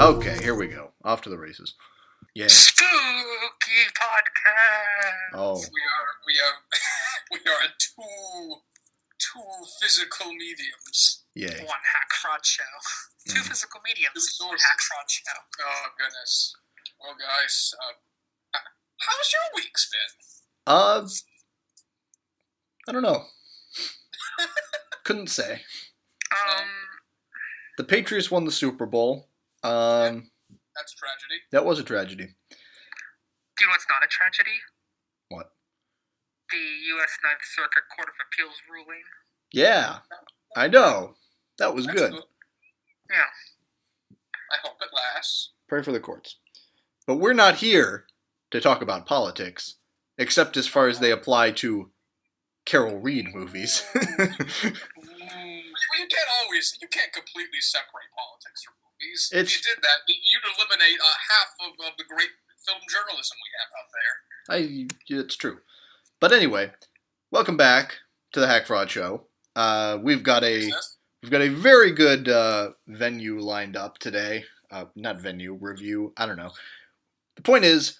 Okay, here we go. Off to the races. Yay. Spooky podcast. Oh. We are two physical mediums. Yay. One hack fraud show. Two physical mediums. One hack fraud show. Oh goodness. Well, guys, how's your week's been? I don't know. Couldn't say. Um, The Patriots won the Super Bowl. That's a tragedy. That was a tragedy. do you know what's not a tragedy? What? The U.S. Ninth Circuit Court of Appeals ruling. Yeah, I know. That was That's good. Yeah. I hope it lasts. Pray for the courts. But we're not here to talk about politics, except as far as they apply to Carol Reed movies. Well, you can't completely separate politics from movies. It's- If you did that, you'd eliminate half of the great film journalism we have out there. It's true. But anyway, welcome back to the Hack Fraud Show. We've got a very good venue lined up today. Not venue, review. I don't know. The point is,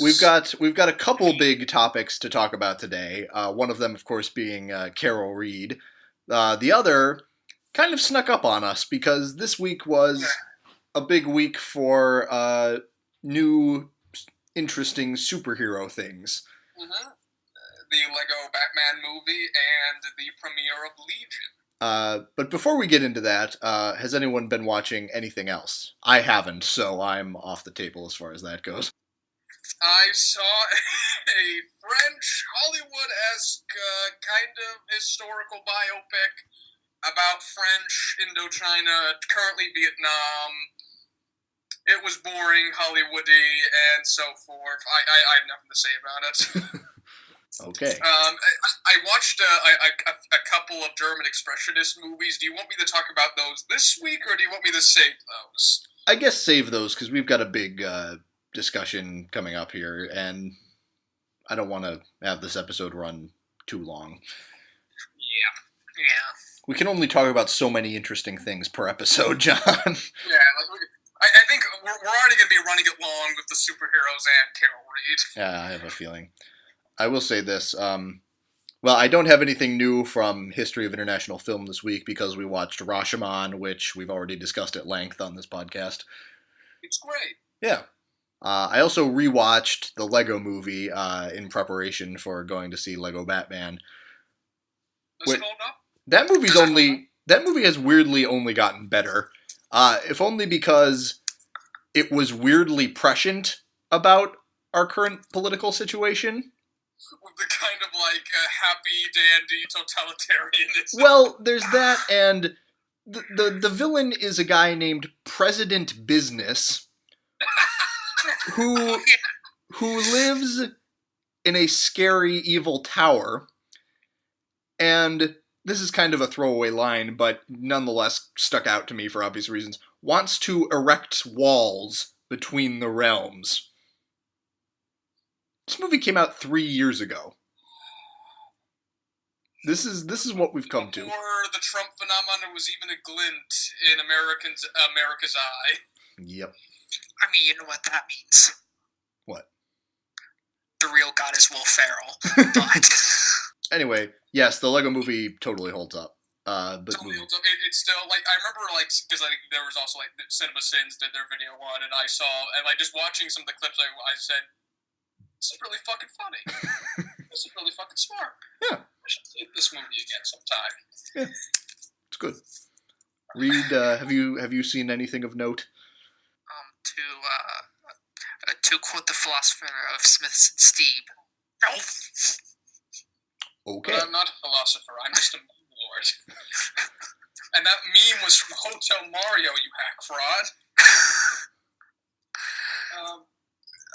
we've got a couple big topics to talk about today. One of them, of course, being Carol Reed. The other kind of snuck up on us because this week was a big week for new, interesting superhero things. Mm-hmm. The Lego Batman movie and the premiere of Legion. But before we get into that, has anyone been watching anything else? I haven't, so I'm off the table as far as that goes. I saw a French Hollywood-esque kind of historical biopic about French Indochina, currently Vietnam. It was boring, Hollywoody, and so forth. I have nothing to say about it. Okay. I watched a couple of German expressionist movies. Do you want me to talk about those this week, or do you want me to save those? I guess save those, because we've got a big discussion coming up here, and I don't want to have this episode run too long. Yeah. We can only talk about so many interesting things per episode, John. Yeah, I think we're already going to be running it long with the superheroes and Carol Reed. Yeah, I have a feeling. I will say this. Well, I don't have anything new from History of International Film this week because we watched Rashomon, which we've already discussed at length on this podcast. It's great. Yeah. I also rewatched the Lego movie in preparation for going to see Lego Batman. Does it hold up? That movie has weirdly only gotten better. If only because it was weirdly prescient about our current political situation. With the kind of happy dandy totalitarianism. Well, there's that, and the villain is a guy named President Business, who lives in a scary, evil tower, and this is kind of a throwaway line, but nonetheless stuck out to me for obvious reasons, wants to erect walls between the realms. This movie came out 3 years ago. This is what we've come to. Before the Trump phenomenon was even a glint in America's eye. Yep. I mean, you know what that means. What? The real God is Will Ferrell. But Anyway, yes, the Lego movie totally holds up. But Totally holds up. It's still, I remember, because there was also, Cinema Sins did their video on, and I saw, and, just watching some of the clips, I said, this is really fucking funny. This is really fucking smart. Yeah. I should see this movie again sometime. Yeah, it's good. Reed, have you seen anything of note? to quote the philosopher of Smith's Steve, no. Okay. But I'm not a philosopher. I'm just a meme lord. And that meme was from Hotel Mario, you hack fraud.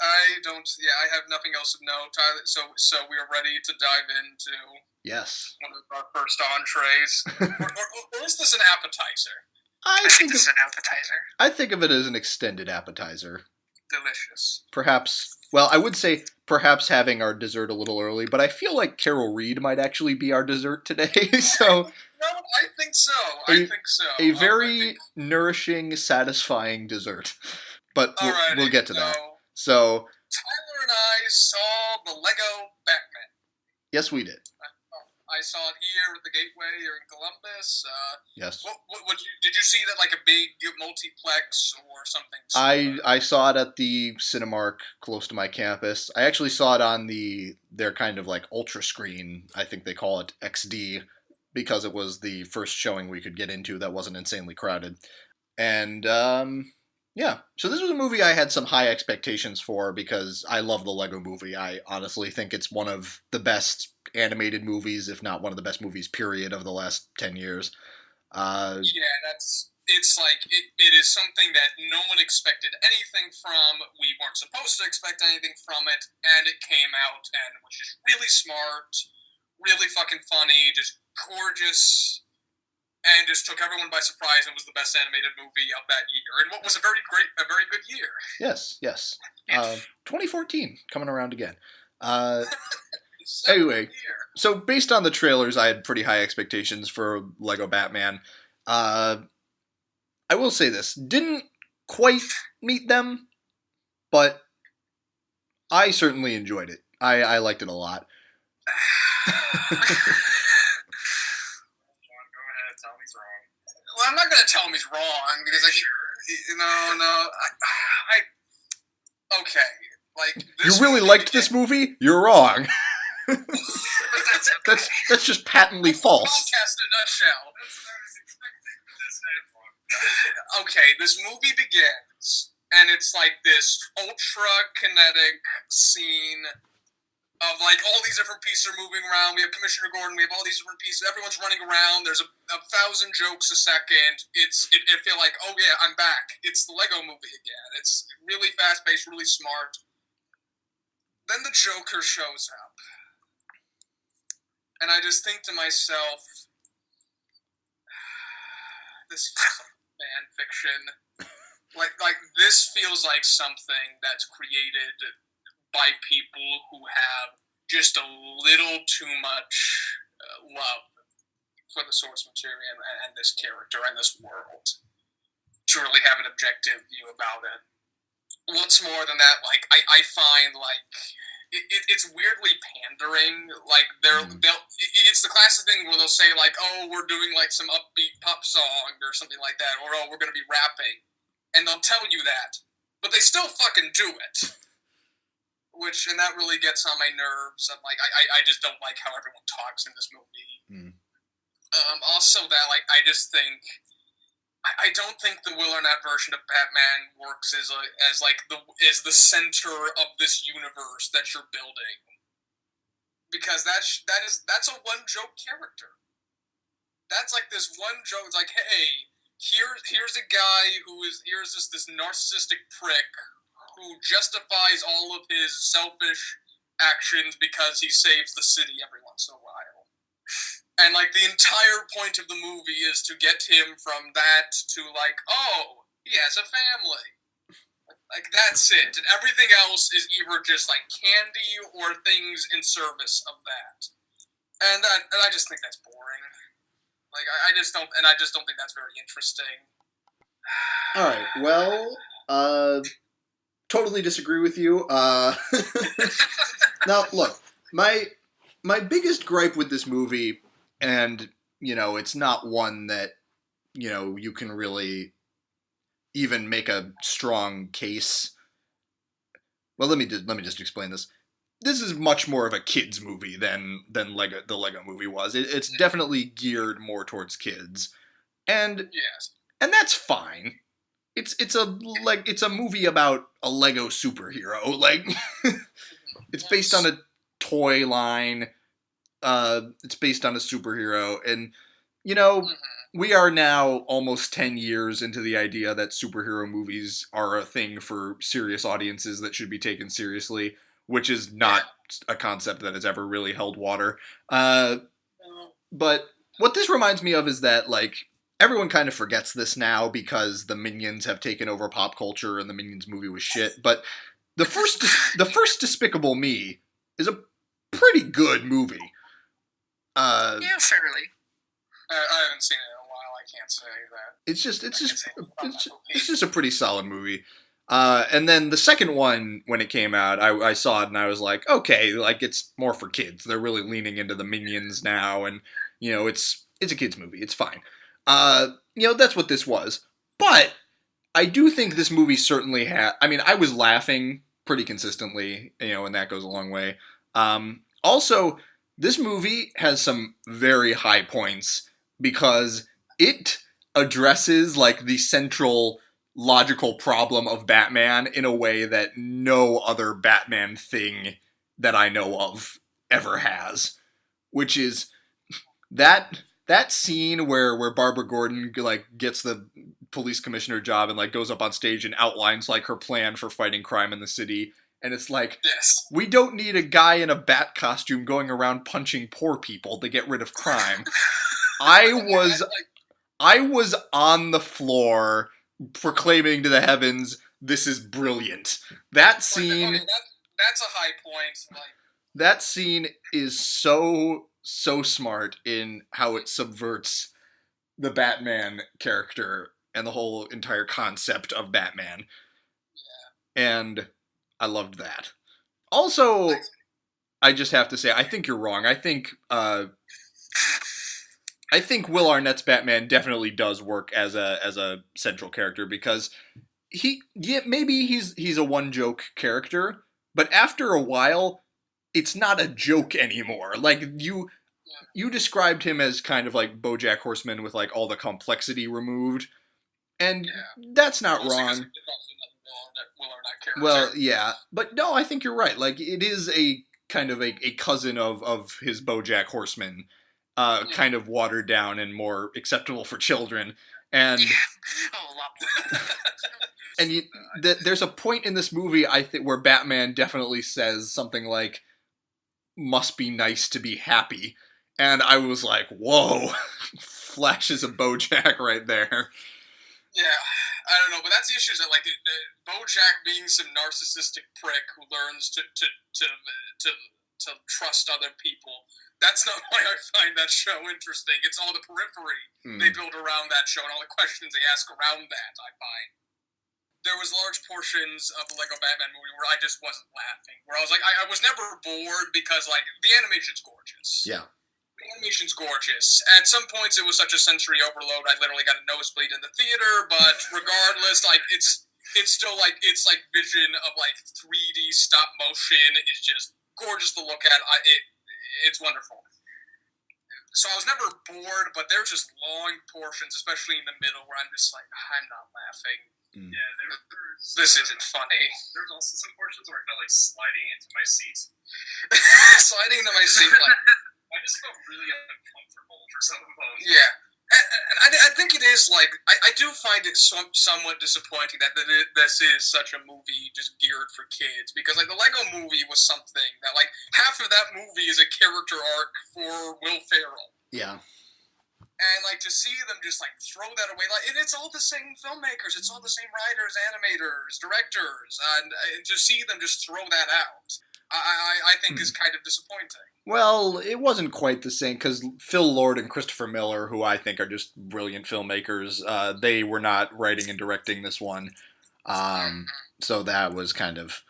I have nothing else to know, Tyler. So we are ready to dive into Yes. one of our first entrees. or is this an appetizer? I think this is an appetizer. I think of it as an extended appetizer. Delicious. Perhaps, well, I would say perhaps having our dessert a little early, but I feel like Carol Reed might actually be our dessert today. So No, I think so. a very nourishing, satisfying dessert. But we'll get to that. So Tyler and I saw the Lego Batman. Yes, we did. I saw it here at the Gateway here in Columbus. Yes. Did you see that like a big multiplex or something? I saw it at the Cinemark close to my campus. I actually saw it on their kind of like ultra screen. I think they call it XD, because it was the first showing we could get into that wasn't insanely crowded. And yeah, so this was a movie I had some high expectations for because I love the Lego Movie. I honestly think it's one of the best animated movies, if not one of the best movies, period, of the last 10 years. It's like, it is something that no one expected anything from. We weren't supposed to expect anything from it, and it came out and was just really smart, really fucking funny, just gorgeous, and just took everyone by surprise and was the best animated movie of that year. And what was a very good year. Yes. 2014, coming around again. Anyway, so based on the trailers, I had pretty high expectations for Lego Batman. I will say this, didn't quite meet them, but I certainly enjoyed it. I liked it a lot. Well, I'm not going to tell him he's wrong, because okay. Like, you really liked this movie? You're wrong. That's just patently false. Podcast in a nutshell. Okay, this movie begins, and it's like this ultra-kinetic scene of like all these different pieces are moving around. We have Commissioner Gordon, we have all these different pieces, everyone's running around, there's a thousand jokes a second. It feel like, oh yeah, I'm back. It's the Lego Movie again. It's really fast-paced, really smart. Then the Joker shows up. And I just think to myself, this feels like fan fiction. Like this feels like something that's created by people who have just a little too much love for the source material and this character and this world to really have an objective view about it. What's more than that, like I find like it's weirdly pandering. Like it's the classic thing where they'll say like, oh, we're doing like some upbeat pop song or something like that, or oh, we're gonna be rapping, and they'll tell you that, but they still fucking do it. And that really gets on my nerves. I'm like, I just don't like how everyone talks in this movie. Also, that like I just think. I don't think the Will Arnett version of Batman works as the center of this universe that you're building, because that's a one joke character. That's like this one joke. It's like, hey, here's a guy here's this narcissistic prick who justifies all of his selfish actions because he saves the city every once in a while. And, like, the entire point of the movie is to get him from that to, like, oh, he has a family. Like, that's it. And everything else is either just, like, candy or things in service of that. And I just think that's boring. Like, I just don't think that's very interesting. All right, well, totally disagree with you. Now, look, my biggest gripe with this movie... And, it's not one that, you can really even make a strong case. Well, let me just explain this. This is much more of a kids movie than the Lego Movie was. It's definitely geared more towards kids. And yes. And that's fine. It's a movie about a Lego superhero. Like it's based on a toy line. It's based on a superhero, and we are now almost 10 years into the idea that superhero movies are a thing for serious audiences that should be taken seriously, which is not a concept that has ever really held water. But what this reminds me of is that, like, everyone kind of forgets this now because the Minions have taken over pop culture and the Minions movie was shit, but the first Despicable Me is a pretty good movie. Yeah, fairly. I haven't seen it in a while. I can't say that. It's just a pretty solid movie. And then the second one, when it came out, I saw it and I was like, okay, like it's more for kids. They're really leaning into the Minions now, and you know, it's a kids movie. It's fine. You know, that's what this was. But I do think this movie certainly had. I mean, I was laughing pretty consistently, you know, and that goes a long way. Also, this movie has some very high points because it addresses like the central logical problem of Batman in a way that no other Batman thing that I know of ever has, which is that scene where Barbara Gordon like gets the police commissioner job and like goes up on stage and outlines like her plan for fighting crime in the city. And it's like, Yes. we don't need a guy in a bat costume going around punching poor people to get rid of crime. I was on the floor proclaiming to the heavens, this is brilliant. That scene... Okay, that's a high point. Like, that scene is so smart in how it subverts the Batman character and the whole entire concept of Batman. Yeah. And I loved that. Also, I just have to say, I think you're wrong. I think Will Arnett's Batman definitely does work as a central character because maybe he's a one joke character, but after a while, it's not a joke anymore. Like you described him as kind of like BoJack Horseman with like all the complexity removed, and that's not wrong. Well, yeah, but no, I think you're right. Like, it is a kind of a cousin of his BoJack Horseman, kind of watered down and more acceptable for children. And a lot more. and there's a point in this movie, I think, where Batman definitely says something like, "Must be nice to be happy," and I was like, "Whoa!" Flashes of BoJack right there. Yeah, I don't know, but that's the issue. Is that like BoJack being some narcissistic prick who learns to trust other people. That's not why I find that show interesting. It's all the periphery they build around that show and all the questions they ask around that. I find there was large portions of the Lego Batman movie where I just wasn't laughing. Where I was like, I was never bored because like the animation's gorgeous. Yeah. The animation's gorgeous. At some points, it was such a sensory overload. I literally got a nosebleed in the theater. But regardless, like it's still like it's like vision of like 3D stop motion is just gorgeous to look at. It's wonderful. So I was never bored, but there's just long portions, especially in the middle, where I'm just like, I'm not laughing. Yeah, this isn't funny. There's also some portions where I felt like sliding into my seat. Sliding into my seat, like. I just felt really uncomfortable for some of them. Yeah. And I think it is, like, I do find it somewhat disappointing that this is such a movie just geared for kids. Because, like, the Lego movie was something that, like, half of that movie is a character arc for Will Ferrell. Yeah. And, like, to see them just, like, throw that away, like, it's all the same filmmakers, it's all the same writers, animators, directors, and to see them just throw that out, I think is kind of disappointing. Well, it wasn't quite the same, because Phil Lord and Christopher Miller, who I think are just brilliant filmmakers, they were not writing and directing this one. So that was kind of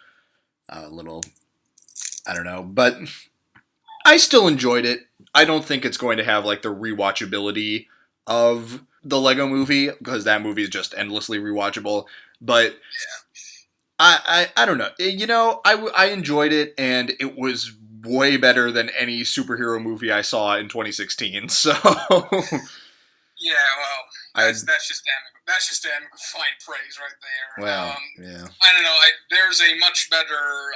a little, I don't know. But I still enjoyed it. I don't think it's going to have, like, the rewatchability of the Lego movie, because that movie is just endlessly rewatchable. But I don't know. You know, I enjoyed it, and it was way better than any superhero movie I saw in 2016. So yeah, well, that's just damn fine praise right there. Well, yeah. I don't know. There's a much better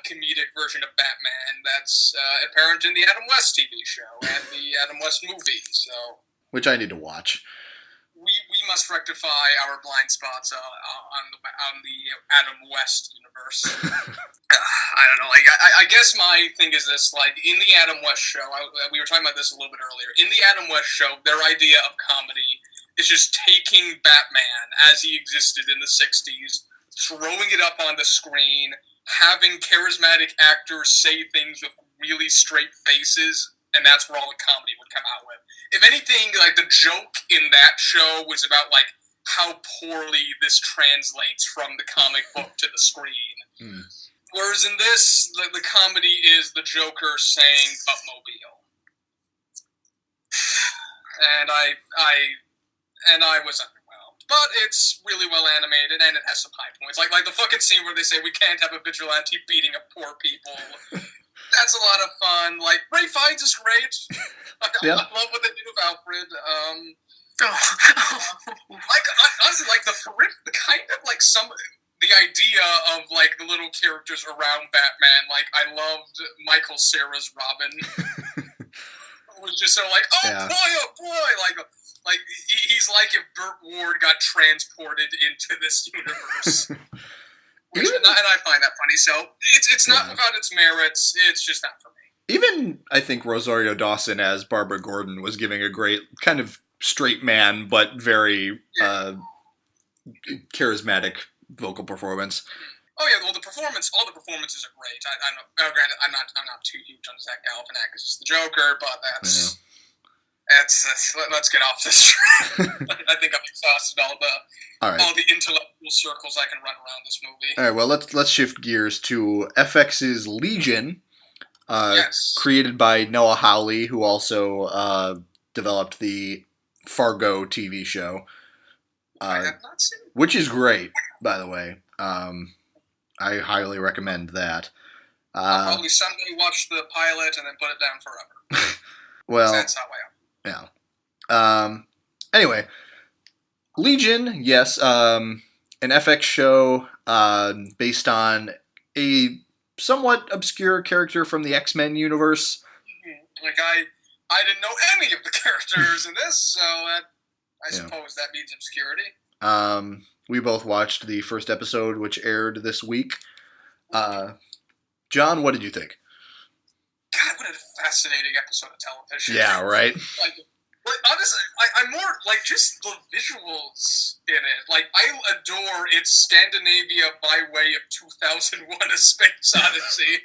comedic version of Batman that's apparent in the Adam West TV show and the Adam West movie. So, which I need to watch. We must rectify our blind spots on the Adam West universe. I don't know. Like, I guess my thing is this: like, in the Adam West show, we were talking about this a little bit earlier. In the Adam West show, their idea of comedy is just taking Batman as he existed in the '60s, throwing it up on the screen, having charismatic actors say things with really straight faces, and that's where all the comedy would come out with. If anything, like, the joke in that show was about, like, how poorly this translates from the comic book to the screen. Mm. Whereas in this, the comedy is the Joker saying "Buttmobile," and I was underwhelmed. But it's really well animated, and it has some high points, like the fucking scene where they say we can't have a vigilante beating up poor people. That's a lot of fun. Like, Ray Fiennes is great. I love what they do with Alfred. Honestly, like, the kind of, like, the idea of, like, the little characters around Batman, like, I loved Michael Cera's Robin. It was just so, like, oh boy, like he's like if Burt Ward got transported into this universe. And I find that funny, so it's not without its merits, it's just not for me. Even, I think, Rosario Dawson as Barbara Gordon was giving a great, kind of straight man, but very charismatic vocal performance. Oh yeah, well, all the performances are great. Granted, I'm not too huge on Zach Galifianakis as the Joker, but let's get off this. I think I've exhausted all the intellectual circles I can run around this movie. All right, well, let's shift gears to FX's Legion, created by Noah Hawley, who also developed the Fargo TV show, I have not seen it. which is great, by the way. I highly recommend that. I'll probably someday watch the pilot and then put it down forever. Well, that's how I am. yeah. Anyway, Legion, yes, an FX show based on a somewhat obscure character from the X-Men universe. Like, I didn't know any of the characters in this, so I suppose that means obscurity. We both watched the first episode, which aired this week. John, what did you think? God, what a fascinating episode of television. Yeah, right? Like, honestly, I'm more, like, just the visuals in it. Like, I adore its Scandinavia by way of 2001: A Space Odyssey.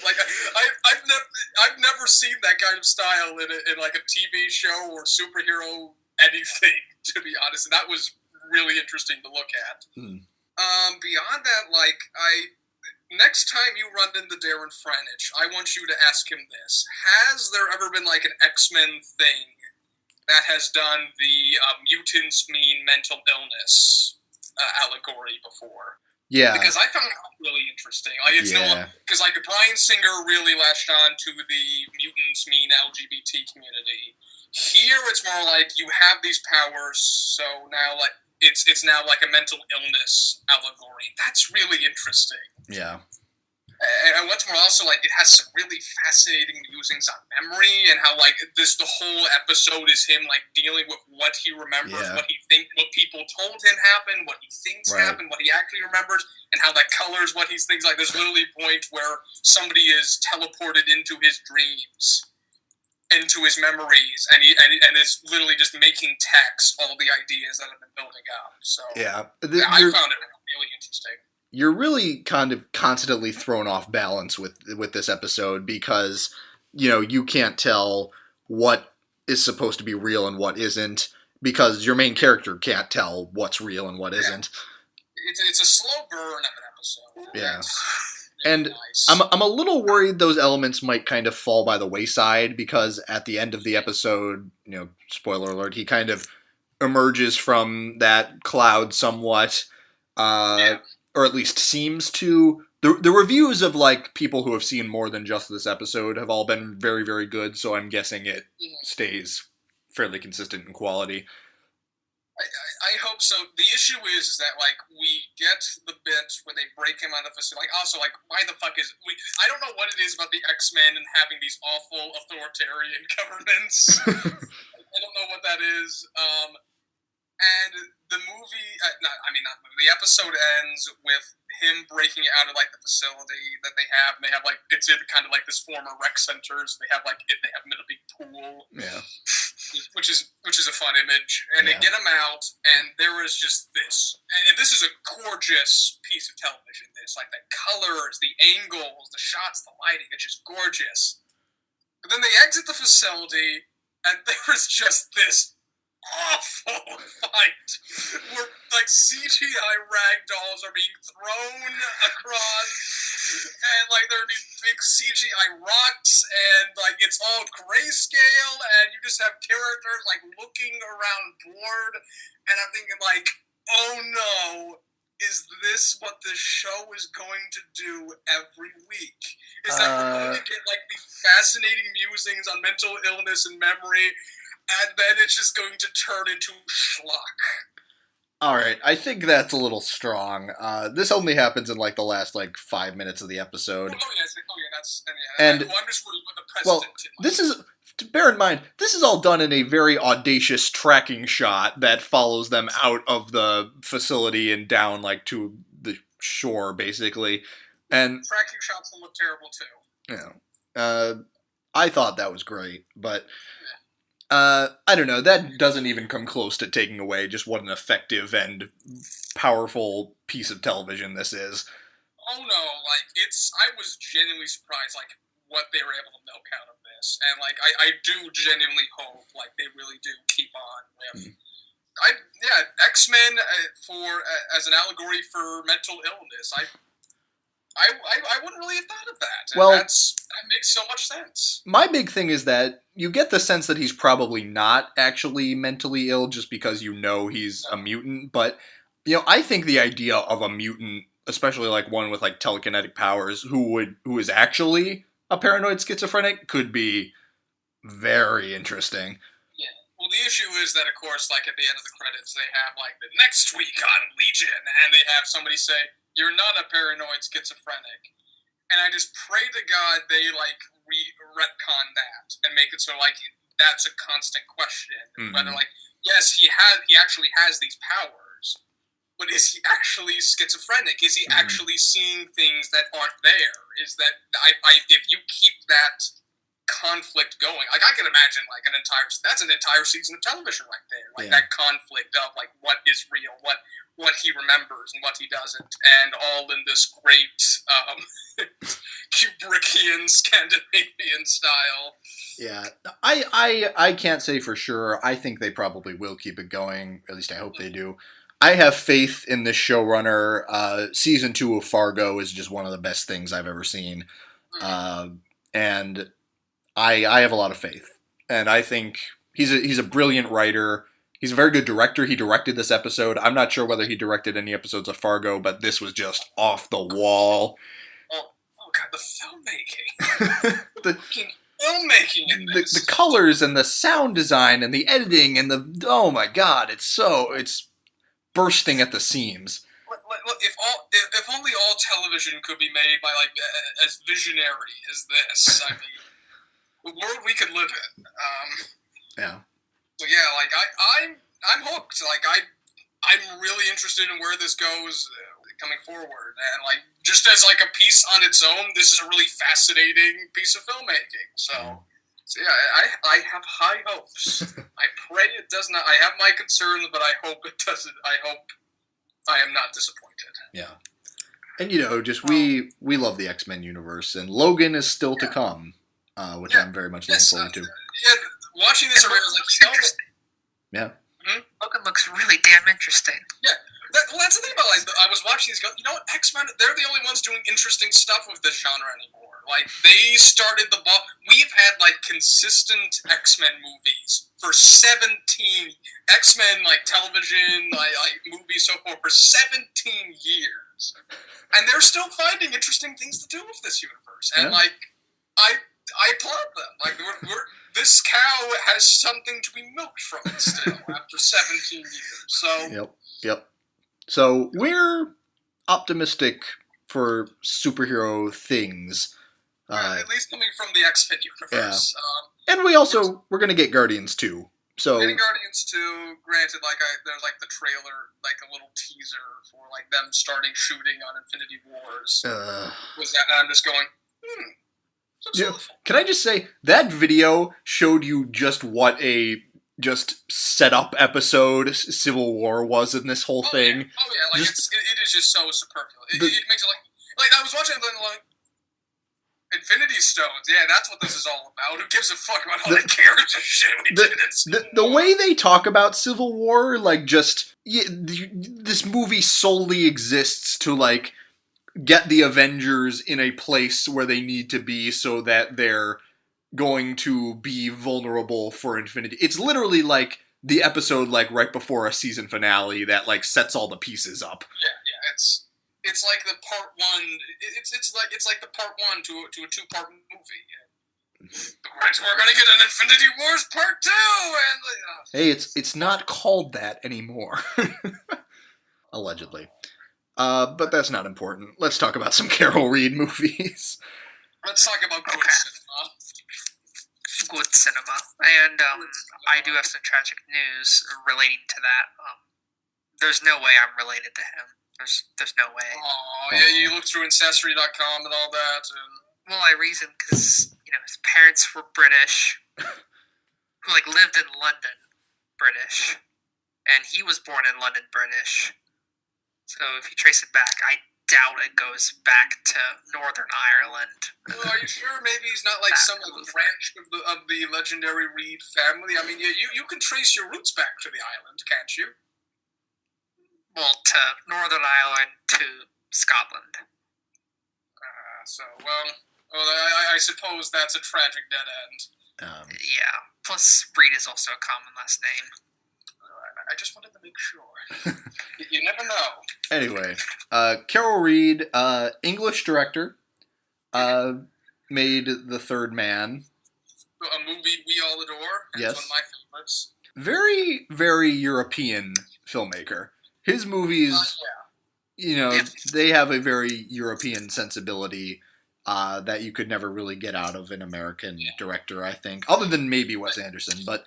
Like, I've never seen that kind of style in like, a TV show or superhero anything, to be honest. And that was really interesting to look at. Beyond that, like, next time you run into Darren Franich, I want you to ask him this. Has there ever been, like, an X-Men thing that has done the mutants mean mental illness allegory before? Yeah. Because I found that really interesting. Like, it's because, like, Bryan Singer really latched on to the mutants mean LGBT community. Here, it's more like you have these powers, so now, like, it's now like a mental illness allegory. That's really interesting. Yeah. And what's more, also, like, it has some really fascinating musings on memory and how, like, the whole episode is him, like, dealing with what he remembers, what people told him happened, what he thinks happened, what he actually remembers, and how that colors what he thinks. Like, there's literally a point where somebody is teleported into his dreams, into his memories, and it's literally just making text all the ideas that have been building up. So I found it really interesting. You're really kind of constantly thrown off balance with this episode because, you can't tell what is supposed to be real and what isn't because your main character can't tell what's real and what isn't. It's a slow burn of an episode. Yeah. And nice. I'm a little worried those elements might kind of fall by the wayside because at the end of the episode, spoiler alert, he kind of emerges from that cloud somewhat. Or at least seems to. The reviews of, like, people who have seen more than just this episode have all been very, very good, so I'm guessing it stays fairly consistent in quality. I hope so. The issue is that, like, we get the bit where they break him out of the facility. Like, also, like, why the fuck I don't know what it is about the X-Men and having these awful authoritarian governments. I don't know what that is. And the movie, the episode ends with him breaking out of, like, the facility that they have. And they have, like, it's in kind of like this former rec centers. They have, like, they have a big pool. Yeah. which is a fun image, and they get him out, and there is just this, and this is a gorgeous piece of television. This, like, the colors, the angles, the shots, the lighting, it's just gorgeous. But then they exit the facility, and there is just this awful fight where, like, CGI ragdolls are being thrown across, and, like, there are these big CGI rocks, and, like, it's all grayscale, and you just have characters, like, looking around bored, and I'm thinking, like, oh no, is this what this show is going to do every week? Is that we're going to get, like, these fascinating musings on mental illness and memory, and then it's just going to turn into schlock? All right, I think that's a little strong. This only happens in, like, the last, like, 5 minutes of the episode. Oh yeah, that's... And, well, I'm just worried about the president. well, this is... Bear in mind, this is all done in a very audacious tracking shot that follows them out of the facility and down, like, to the shore, basically. And tracking shots will look terrible, too. you know, I thought that was great, but I don't know. That doesn't even come close to taking away just what an effective and powerful piece of television this is. Oh no, like, I was genuinely surprised, like, what they were able to milk out of this. And, like, I do genuinely hope, like, they really do keep on with... X-Men as an allegory for mental illness. I wouldn't really have thought of that. And well, that makes so much sense. My big thing is that you get the sense that he's probably not actually mentally ill just because you know he's a mutant. But, you know, I think the idea of a mutant, especially, like, one with, like, telekinetic powers who is actually a paranoid schizophrenic, could be very interesting. Yeah. Well, the issue is that, of course, like, at the end of the credits, they have, like, the next week on Legion, and they have somebody say, "You're not a paranoid schizophrenic." And I just pray to God they, like, retcon that and make it so, like, that's a constant question. Mm-hmm. Whether, like, yes, he actually has these powers, but is he actually schizophrenic? Is he actually seeing things that aren't there? Is that, if you keep that conflict going, like, I can imagine, like, that's an entire season of television right there. Like, that conflict of, like, what is real, what he remembers and what he doesn't, and all in this great Kubrickian Scandinavian style. Yeah, I can't say for sure. I think they probably will keep it going. At least I hope they do. I have faith in this showrunner. Season 2 of Fargo is just one of the best things I've ever seen. And I have a lot of faith. And I think he's a brilliant writer. He's a very good director. He directed this episode. I'm not sure whether he directed any episodes of Fargo, but this was just off the wall. Oh God, the filmmaking. the filmmaking in this. The colors and the sound design and the editing and oh my God, it's bursting at the seams. If only all television could be made by, like, as visionary as this. I mean, the world we could live in. Yeah. So yeah, like, I'm hooked. Like, I'm really interested in where this goes coming forward, and, like, just as, like, a piece on its own, this is a really fascinating piece of filmmaking. So yeah, I have high hopes. I pray it does not. I have my concerns, but I hope it doesn't. I hope I am not disappointed. Yeah. And, you know, just we love the X-Men universe, and Logan is still to come, which I'm very much looking forward to. Watching this, I was like, yeah. Logan looks really damn interesting. Yeah. That's the thing about, like, I was watching these, you know what, X-Men, they're the only ones doing interesting stuff with this genre anymore. Like, they started the ball. We've had, like, consistent X-Men movies for 17, X-Men, like, television, like movies, so forth, for 17 years. And they're still finding interesting things to do with this universe. And, like, I applaud them. Like, this cow has something to be milked from still after 17 years. So. Yep. So we're optimistic for superhero things. At least coming from the X-Men universe. Yeah. And we're going to get Guardians 2. So getting Guardians 2, granted, like, there's, like, the trailer, like, a little teaser for, like, them starting shooting on Infinity Wars. Was that, and I'm just going, Can I just say, that video showed you just what a just set up episode Civil War was in this whole thing. Yeah. Oh yeah, like Just- it is just so superfluous. It makes it like I was watching it and like Infinity Stones. Yeah, that's what this is all about. Who gives a fuck about all the character shit we did in Civil The War? way they talk about Civil War, like, just this movie solely exists to like get the Avengers in a place where they need to be so that they're going to be vulnerable for Infinity. It's literally like the episode like right before a season finale that like sets all the pieces up. Yeah, it's like the part one. It's like the part one to a 2-part movie. We're gonna get an Infinity Wars part 2, and Hey, it's not called that anymore. Allegedly. But that's not important. Let's talk about some Carol Reed movies. let's talk about good Okay. cinema. Good cinema. And I do have some tragic news relating to that. There's no way I'm related to him. There's no way. Oh yeah, you look through Ancestry.com and all that, and Well, I reason because, his parents were British, who, lived in London, British. And he was born in London, British. So if you trace it back, I doubt it goes back to Northern Ireland. well, are you sure maybe he's not like some branch of the legendary Reed family? I mean, you can trace your roots back to the island, can't you? Well, to Northern Ireland, to Scotland. I suppose that's a tragic dead end. Yeah. Plus, Reed is also a common last name. I just wanted to make sure. You never know. Anyway, Carol Reed, English director, made The Third Man. A movie we all adore. And Yes. It's one of my favorites. Very, very European filmmaker. His movies, they have a very European sensibility that you could never really get out of an American director, I think. Other than maybe Wes Anderson, but...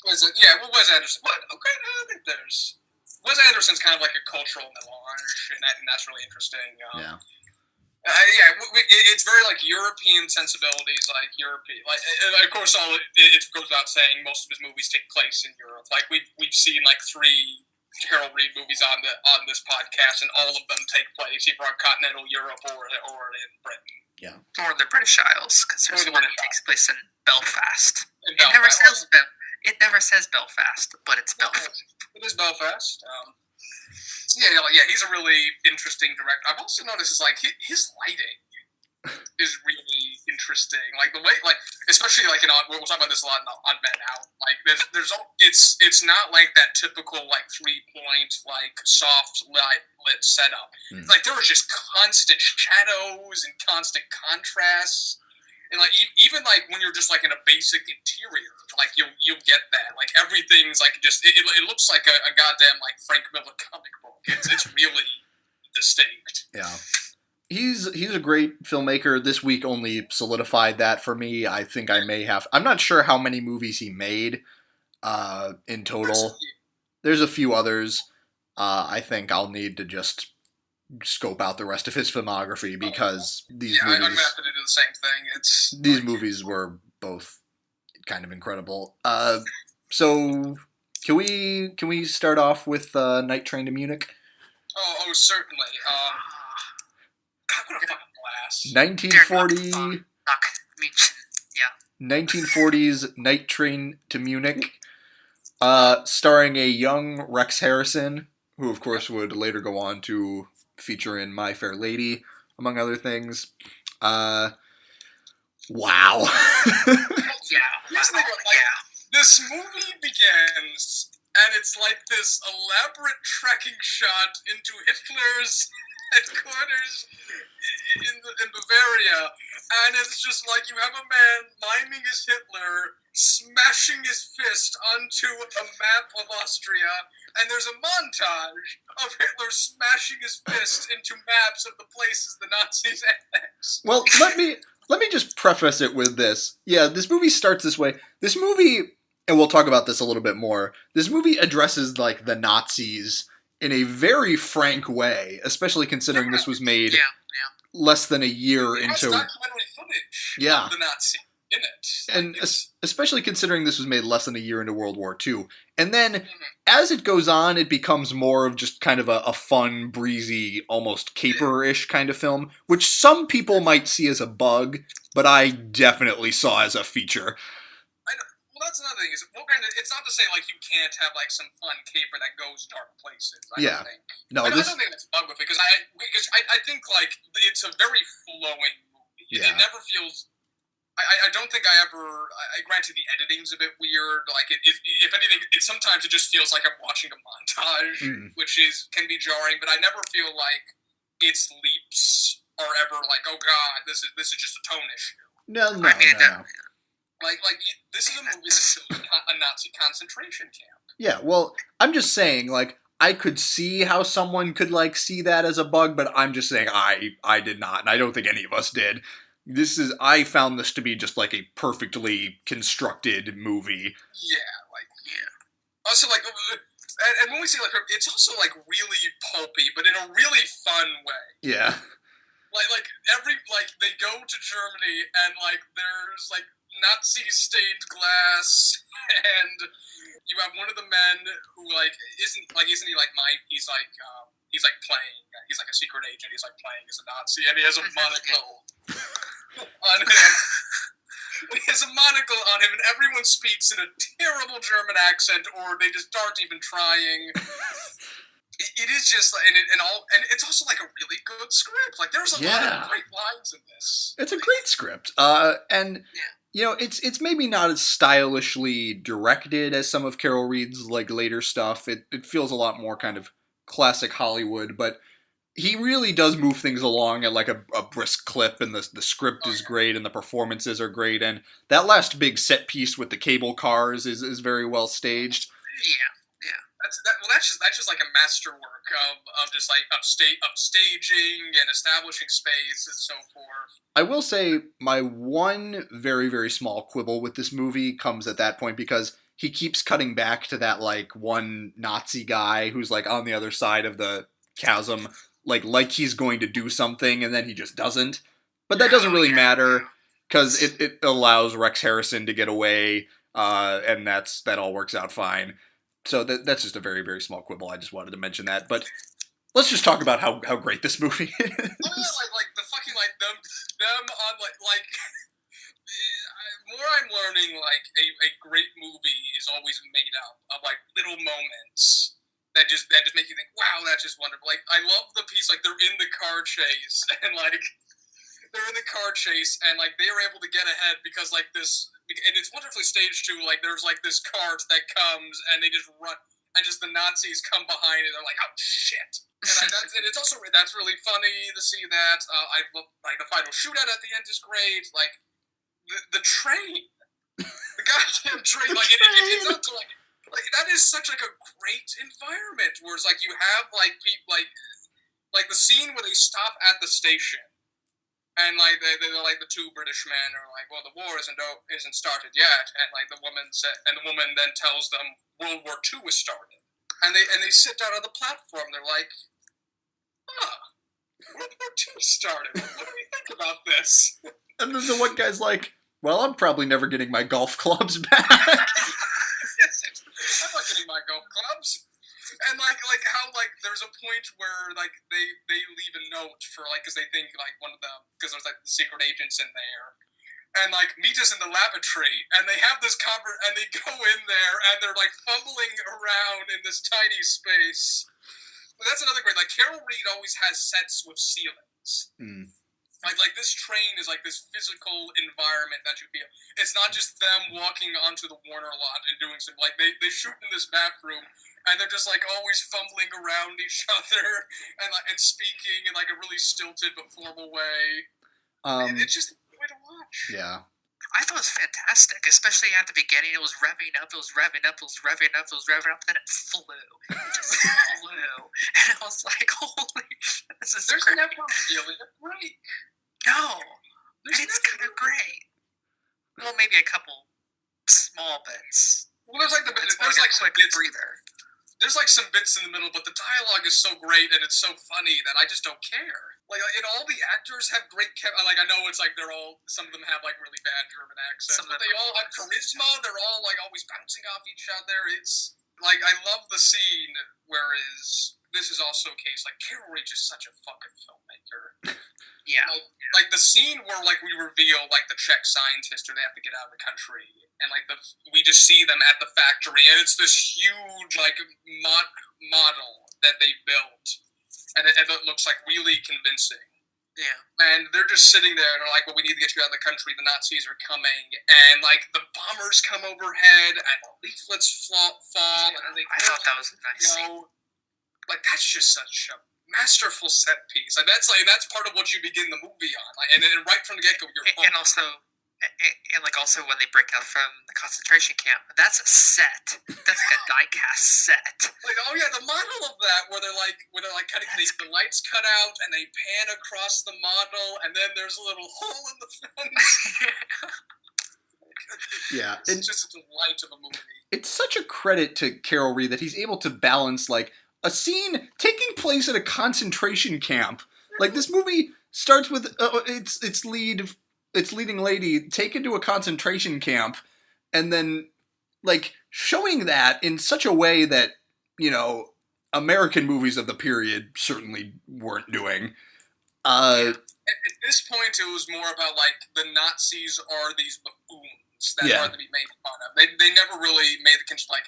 Wes Anderson. But okay, I think there's Wes Anderson's kind of like a cultural melange, and I think that's really interesting. Yeah. It's very like European sensibilities, like European. Of course, it goes without saying, most of his movies take place in Europe. Like we've seen like 3 Carol Reed movies on this podcast, and all of them take place either on continental Europe or in Britain. Yeah. Or the British Isles, because there's one that takes place in Belfast. In It never says Belfast, but it's Belfast. It is Belfast. He's a really interesting director. I've also noticed his lighting is really interesting. Like the way, especially we'll talk about this a lot on Men Out. Like it's not like that typical 3-point soft lit setup. Like there was just constant shadows and constant contrasts. And even when you're just in a basic interior, you'll get that. Everything's it looks like a goddamn Frank Miller comic book. It's really distinct. Yeah. He's a great filmmaker. This week only solidified that for me. I think I may have... I'm not sure how many movies he made in total. There's a few others. I think I'll need to just scope out the rest of his filmography because these movies... I'm going to have to do the same thing. These movies were both kind of incredible. So can we start off with Night Train to Munich? Oh, certainly. God, what a fucking blast. 1940... Yeah. 1940s Night Train to Munich, starring a young Rex Harrison, who of course would later go on to feature in My Fair Lady, among other things. Wow. This movie begins, and it's this elaborate trekking shot into Hitler's headquarters in Bavaria, and it's just you have a man miming as Hitler, smashing his fist onto a map of Austria, and there's a montage of Hitler smashing his fist into maps of the places the Nazis annexed. Well, let me just preface it with this. Yeah, this movie starts this way. This movie, and we'll talk about this a little bit more, this movie addresses the Nazis in a very frank way, especially considering this was made less than a year into... documentary footage Yeah. of the Nazis. in it. And especially considering this was made less than a year into World War II. And then, as it goes on, it becomes more of just kind of a fun, breezy, almost caper-ish kind of film, which some people might see as a bug, but I definitely saw as a feature. Well, that's another thing. It's not to say like you can't have like some fun caper that goes dark places. I don't think. No, I don't think that's a bug with it because I think like it's a very flowing movie. Yeah. It never feels. I don't think I ever. Granted, the editing's a bit weird. Like if anything, sometimes it just feels like I'm watching a montage, which can be jarring. But I never feel like its leaps are ever like, oh god, this is just a tone issue. No. Like this is a movie that shows a Nazi concentration camp. Yeah, well, I'm just saying, like, I could see how someone could, like, see that as a bug, but I'm just saying I did not, and I don't think any of us did. I found this to be just, like, a perfectly constructed movie. Yeah. Also, like, and when we say, like, it's also, like, really pulpy, but in a really fun way. Yeah. Like they go to Germany, and, like, there's, like, Nazi stained glass, and you have one of the men who isn't he like Mike? He's like playing. He's like a secret agent. He's like playing as a Nazi, and he has a monocle on him. He has a monocle on him, and everyone speaks in a terrible German accent, or they just aren't even trying. It is just and it's also like a really good script. Like there's a lot of great lines in this. It's a great script, and. Yeah. You know, it's maybe not as stylishly directed as some of Carol Reed's like later stuff. It feels a lot more kind of classic Hollywood, but he really does move things along at like a brisk clip, and the script is great, and the performances are great, and that last big set piece with the cable cars is very well staged. Yeah. That's just like a masterwork of staging and establishing space and so forth. I will say my one very, very small quibble with this movie comes at that point because he keeps cutting back to that like one Nazi guy who's like on the other side of the chasm, like he's going to do something, and then he just doesn't. But that doesn't really matter because it allows Rex Harrison to get away, and that all works out fine. So that's just a very, very small quibble. I just wanted to mention that. But let's just talk about how great this movie is. Oh yeah, like the fucking like them on like more I'm learning like a great movie is always made up of like little moments that just make you think, wow, that's just wonderful. Like I love the piece like they're in the car chase and like they are able to get ahead because like this. And it's wonderfully staged too. Like there's like this cart that comes, and they just run, and just the Nazis come behind it. They're like, "Oh shit!" And it's also that's really funny to see that. I love like the final shootout at the end is great. Like the train, the goddamn train. Like it's up to like that is such like a great environment. Where it's like you have like people like the scene where they stop at the station. And like they're like the two British men are like, well, the war isn't started yet, and like the woman then tells them World War II is started, and they sit down on the platform. They're like, World War II started. What do we think about this? And then the one guy's like, well, I'm probably never getting my golf clubs back. Yes, I'm not getting my golf clubs. And like how like there's a point where like they leave a note for like because they think like one of them because there's like the secret agents in there, and like meet us in the lavatory, and they have this and they go in there and they're like fumbling around in this tiny space. But that's another great like Carol Reed always has sets with ceilings. Like this train is like this physical environment that you feel. It's not just them walking onto the Warner lot and doing some like they shoot in this bathroom and they're just like always fumbling around each other and speaking in like a really stilted but formal way. It's just a way to watch. Yeah. I thought it was fantastic, especially at the beginning. It was revving up, then it flew. It just flew. And I was like, holy shit, this is There's great. never really a break. No. And it's kind of great. Well, maybe a couple small bits. Well, there's like There's like some quick bits, breather. There's like some bits in the middle, but the dialogue is so great and it's so funny that I just don't care. and all the actors have great like, I know it's like they're all, some of them have like really bad German accents, but they all have charisma. They're all like always bouncing off each other. It's like, I love the scene, whereas this is also a case, like, Carol Reach is such a fucking filmmaker. Yeah. Like the scene where like we reveal like the Czech scientist who they have to get out of the country, and like we just see them at the factory, and it's this huge like model that they built, and it looks like really convincing. Yeah. And they're just sitting there, and they're like, well, we need to get you out of the country, the Nazis are coming, and like the bombers come overhead, and the leaflets fall, and they I thought that was a nice scene. Like, that's just such a masterful set piece. Like, that's part of what you begin the movie on. Like, and then right from the get-go, you're hooked. And also when they break out from the concentration camp, that's a set. That's like a die-cast set. Like, oh yeah, the model of that, where they're like cutting the lights cut out, and they pan across the model, and then there's a little hole in the fence. Yeah, it's just a delight of a movie. It's such a credit to Carol Reed that he's able to balance like a scene taking place at a concentration camp. Like, this movie starts with its leading lady taken to a concentration camp, and then like showing that in such a way that, you know, American movies of the period certainly weren't doing. At this point, it was more about like the Nazis are these buffoons that are to be made fun of. They never really made the connection like,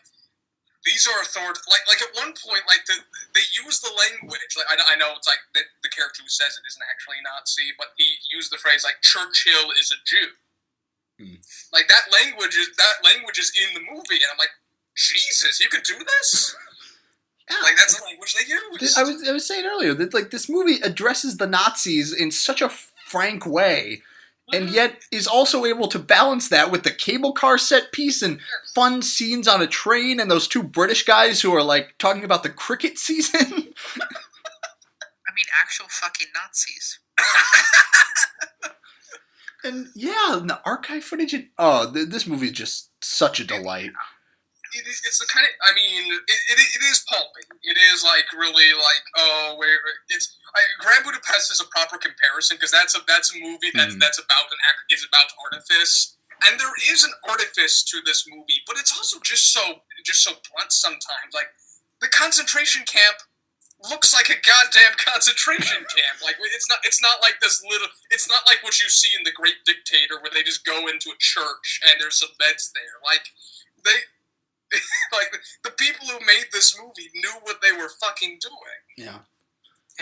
these are authority. Like at one point, like they use the language. Like I know it's like the character who says it isn't actually Nazi, but he used the phrase like Churchill is a Jew. Like that language is in the movie, and I'm like, Jesus, you could do this? Yeah. Like that's the language they use. I was saying earlier that like this movie addresses the Nazis in such a frank way. And yet is also able to balance that with the cable car set piece and fun scenes on a train and those two British guys who are like talking about the cricket season. I mean, actual fucking Nazis. And yeah, the archive footage. This movie is just such a delight. It's the kind of, I mean, it is pulpy. It is like really like, Grand Budapest is a proper comparison because that's a movie that's about artifice, and there is an artifice to this movie, but it's also just so blunt sometimes. Like the concentration camp looks like a goddamn concentration camp. Like it's not like this little. It's not like what you see in The Great Dictator where they just go into a church and there's some beds there. Like they. Like the people who made this movie knew what they were fucking doing. Yeah.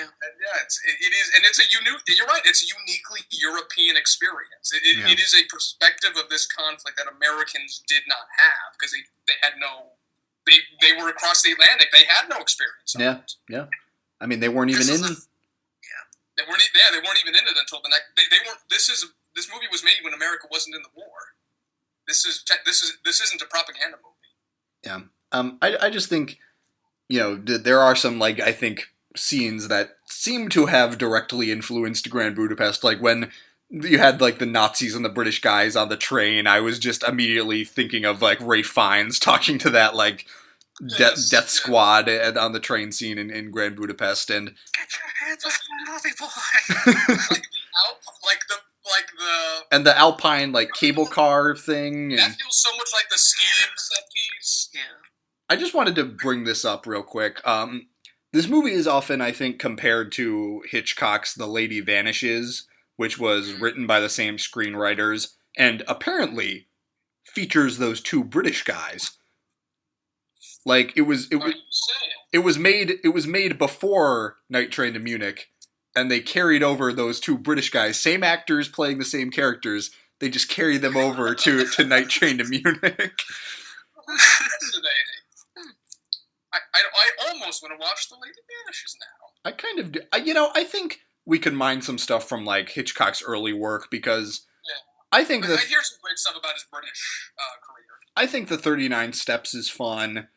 And it is, and it's a unique. You're right. It's a uniquely European experience. It is a perspective of this conflict that Americans did not have because they had no. They were across the Atlantic. They had no experience. Yeah. I mean, they weren't even in. They weren't even in it until the next. They weren't. This movie was made when America wasn't in the war. This isn't a propaganda movie. Yeah. I just think, you know, there are some, like, I think, scenes that seem to have directly influenced Grand Budapest. Like, when you had, like, the Nazis and the British guys on the train, I was just immediately thinking of, like, Ralph Fiennes talking to that, like, death squad on the train scene in Grand Budapest. And get your hands off the lobby boy! And the Alpine, like, cable car thing. And that feels so much like the skiing set piece. Yeah. I just wanted to bring this up real quick. This movie is often, I think, compared to Hitchcock's The Lady Vanishes, which was written by the same screenwriters, and apparently features those two British guys. Like, it was made before Night Train to Munich. And they carried over those two British guys, same actors playing the same characters. They just carried them over to Night Train to Munich. Fascinating. I almost want to watch The Lady Vanishes now. I kind of do. I think we could mine some stuff from like Hitchcock's early work because I think I hear some great stuff about his British career. I think the 39 Steps is fun.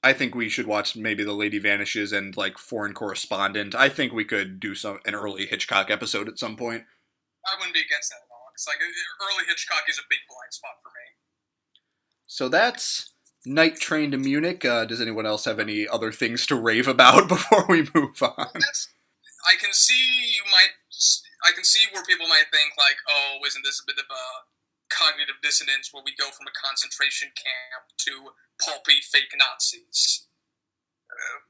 I think we should watch maybe The Lady Vanishes and, like, Foreign Correspondent. I think we could do an early Hitchcock episode at some point. I wouldn't be against that at all. It's like, early Hitchcock is a big blind spot for me. So that's Night Train to Munich. Does anyone else have any other things to rave about before we move on? I can see where people might think like, oh, isn't this a bit of a cognitive dissonance where we go from a concentration camp to pulpy fake Nazis?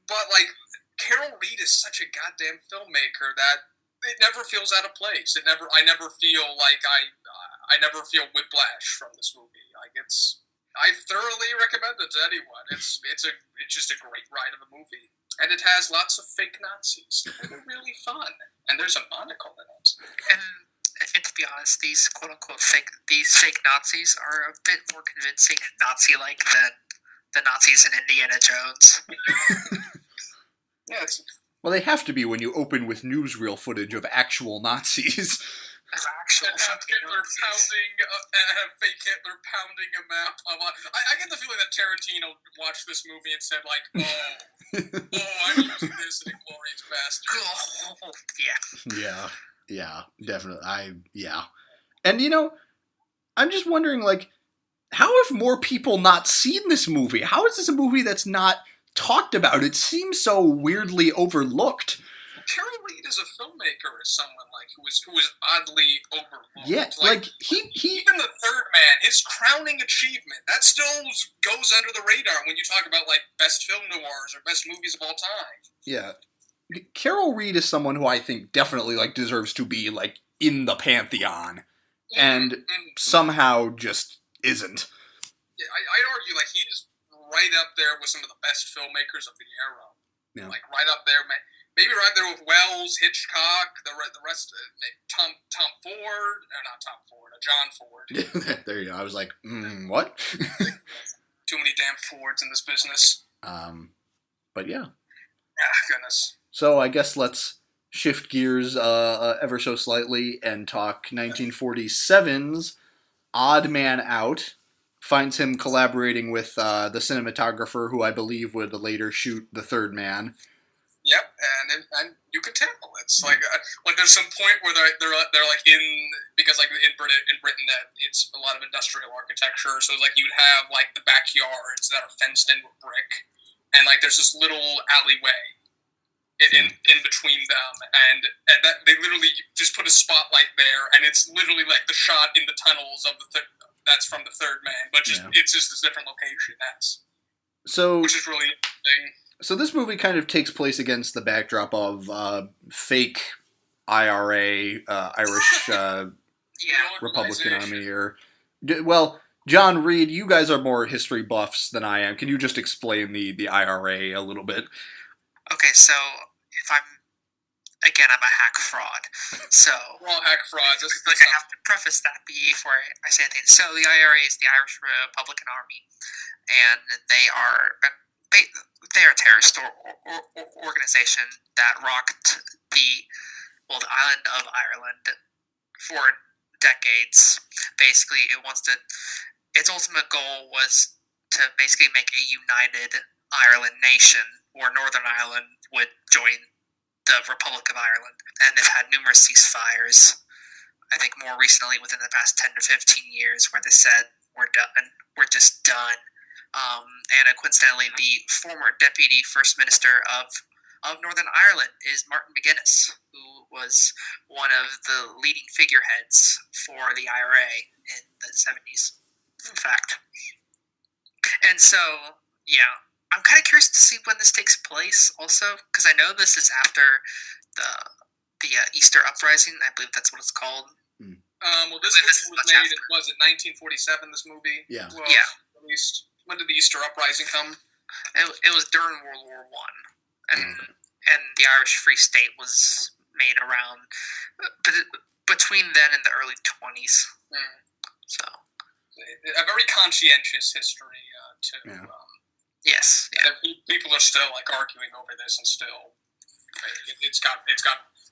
But like, Carol Reed is such a goddamn filmmaker that it never feels out of place. I never feel like I never feel whiplash from this movie. Like I thoroughly recommend it to anyone. It's just a great ride of a movie, and it has lots of fake Nazis. They're really fun, and there's a monocle in it. And to be honest, these quote unquote fake Nazis are a bit more convincing and Nazi-like than the Nazis in Indiana Jones. Yeah, Well, they have to be when you open with newsreel footage of actual Nazis. have fake Hitler pounding a map. I get the feeling that Tarantino watched this movie and said, like, I'm using this in Inglourious Basterds. Yeah, definitely. And, I'm just wondering, like, how have more people not seen this movie? How is this a movie that's not talked about? It seems so weirdly overlooked. Carol Reed is a filmmaker, as someone like who was oddly overlooked. Yeah, like he even The Third Man, his crowning achievement, that still goes under the radar when you talk about like best film noirs or best movies of all time. Yeah, Carol Reed is someone who I think definitely like deserves to be like in the pantheon, and somehow just isn't. Yeah, I'd argue like he's right up there with some of the best filmmakers of the era. Yeah. Like right up there, maybe right there with Wells, Hitchcock, the rest of Tom Ford, not Tom Ford, John Ford. There you go. I was like, what? Too many damn Fords in this business. But yeah. Ah, goodness. So I guess let's shift gears ever so slightly and talk 1947's Odd Man Out. Finds him collaborating with the cinematographer who I believe would later shoot The Third Man. Yep, and you could tell it's like there's some point where they're like because like in Britain that it's a lot of industrial architecture, so like you'd have like the backyards that are fenced in with brick, and like there's this little alleyway in between them, and that they literally just put a spotlight there, and it's literally like the shot in the tunnels of that's from The Third Man, but it's just this different location. Which is really interesting. So this movie kind of takes place against the backdrop of fake IRA, Irish Republican Army. Well, John Reed, you guys are more history buffs than I am. Can you just explain the IRA a little bit? Okay, so I'm a hack fraud. So we're all hack frauds. I have to preface that before I say anything. So the IRA is the Irish Republican Army, and they are a terrorist organization that rocked the island of Ireland for decades. Basically, its ultimate goal was to basically make a united Ireland nation, where Northern Ireland would join the Republic of Ireland. And they've had numerous ceasefires, I think more recently within the past 10 to 15 years, where they said, we're done. We're just done. And coincidentally, the former Deputy First Minister of Northern Ireland is Martin McGuinness, who was one of the leading figureheads for the IRA in the 70s, in fact. And so, yeah, I'm kind of curious to see when this takes place also, because I know this is after the Easter Uprising. I believe that's what it's called. Well, this movie was made in, was it 1947, this movie? Yeah. Well, yeah. Released. When did the Easter Uprising come? It was during World War I. And the Irish Free State was made around between then and the early 20s. So a very conscientious history, too. Yeah. Yes. Yeah. People are still like arguing over this, and still, it's got.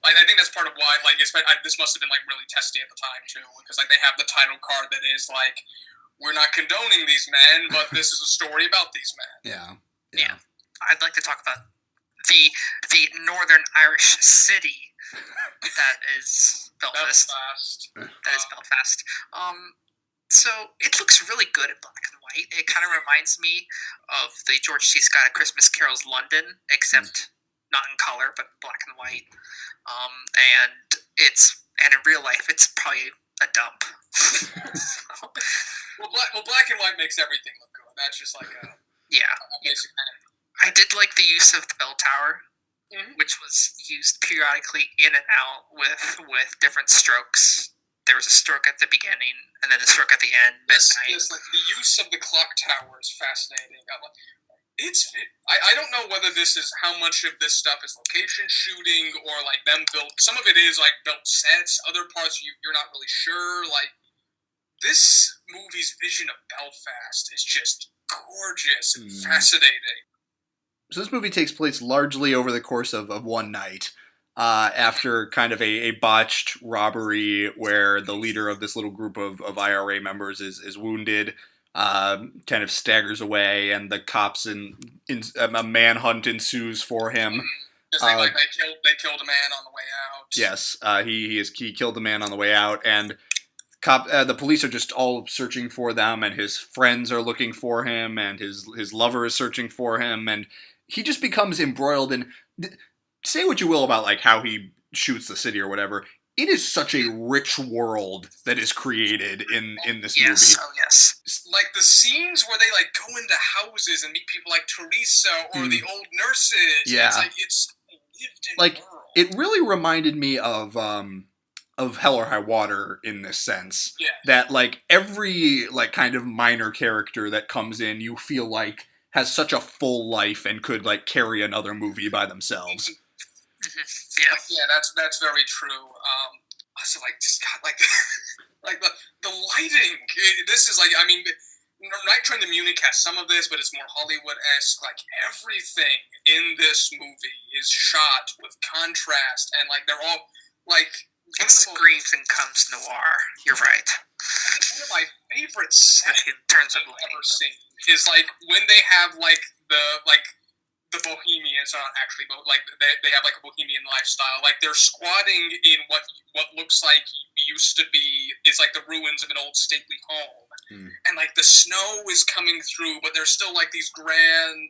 Like, I think that's part of why. Like, this must have been like really testy at the time too, because like they have the title card that is like, we're not condoning these men, but this is a story about these men. Yeah. I'd like to talk about the Northern Irish city that is Belfast. That is Belfast. So it looks really good in black and white. It kind of reminds me of the George C. Scott A Christmas Carol's London, except not in color, but black and white. And in real life, it's probably a dump. So, Well, black and white makes everything look good. That's just like a basic kind of. I did like the use of the bell tower, which was used periodically in and out with different strokes. There was a stroke at the beginning, and then a stroke at the end. Yes, like the use of the clock tower is fascinating. I don't know whether this is how much of this stuff is location shooting or like them built. Some of it is like built sets. Other parts you're not really sure. Like this movie's vision of Belfast is just gorgeous and fascinating. So this movie takes place largely over the course of one night. After kind of a botched robbery where the leader of this little group of IRA members is wounded, kind of staggers away, and the cops a manhunt ensues for him. Because they killed a man on the way out. Yes, he killed the man on the way out, and the police are just all searching for them, and his friends are looking for him, and his lover is searching for him, and he just becomes embroiled in. Say what you will about like how he shoots the city or whatever. It is such a rich world that is created in this movie. Oh yes. Like the scenes where they like go into houses and meet people like Teresa or the old nurses. Yeah. It's lived in like world. It really reminded me of Hell or High Water in this sense. Yeah. That like every like kind of minor character that comes in, you feel like has such a full life and could like carry another movie by themselves. Yeah, that's very true. Also, like, just got like, like the lighting. This is like, I mean, Night Train to Munich has some of this, but it's more Hollywood-esque. Like everything in this movie is shot with contrast, and like they're all like. It screams and comes noir. You're right. One of my favorite sets in terms of I've ever seen is like when they have like the Bohemians are not actually, but like they have like a Bohemian lifestyle. Like they're squatting in what looks like used to be is like the ruins of an old stately home, and like the snow is coming through, but there's still like these grand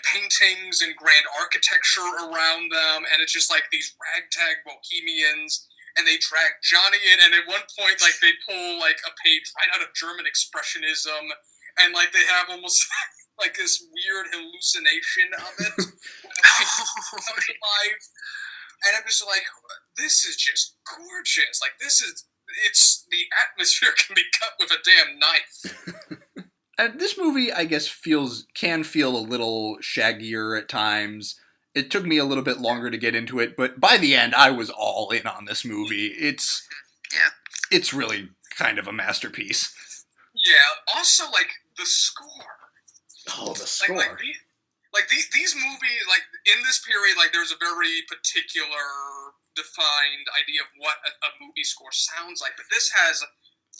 paintings and grand architecture around them, and it's just like these ragtag Bohemians. And they drag Johnny in, and at one point, like they pull like a page right out of German Expressionism, and like they have almost like this weird hallucination of it comes to life. And I'm just like, this is just gorgeous. Like it's the atmosphere can be cut with a damn knife. This movie, I guess, can feel a little shaggier at times. It took me a little bit longer to get into it, but by the end, I was all in on this movie. It's really kind of a masterpiece. Yeah. Also, like the score. Oh, the score. These movies, like in this period, like there's a very particular, defined idea of what a movie score sounds like. But this has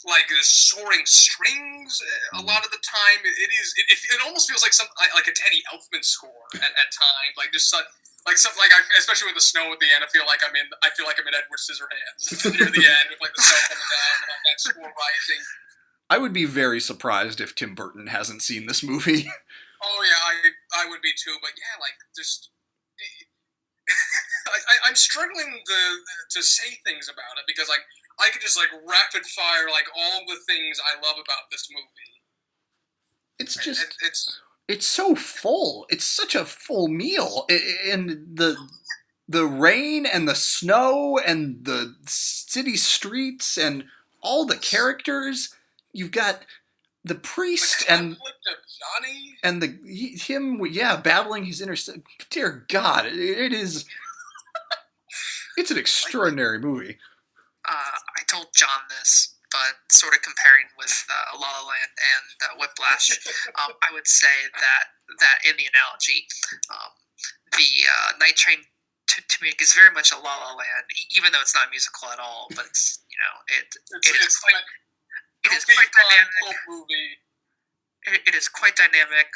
like the soaring strings a lot of the time. It almost feels like like a Danny Elfman score at times, like just something like especially with the snow at the end. I feel like I'm in Edward Scissorhands near the end with like the snow coming down and like that score rising. I would be very surprised if Tim Burton hasn't seen this movie. Oh yeah, I would be too. But yeah, like just. I'm struggling to say things about it because like I could just like rapid fire like all the things I love about this movie. It's just it's so full. It's such a full meal, and the rain and the snow and the city streets and all the characters. You've got the priest and Johnny and him battling his inner. Dear God, it's an extraordinary movie. I told John this, but sort of comparing with La La Land and Whiplash, I would say that in the analogy, the Night Train to Munich is very much a La La Land, even though it's not a musical at all. But it's quite dynamic. Movie. It is quite dynamic.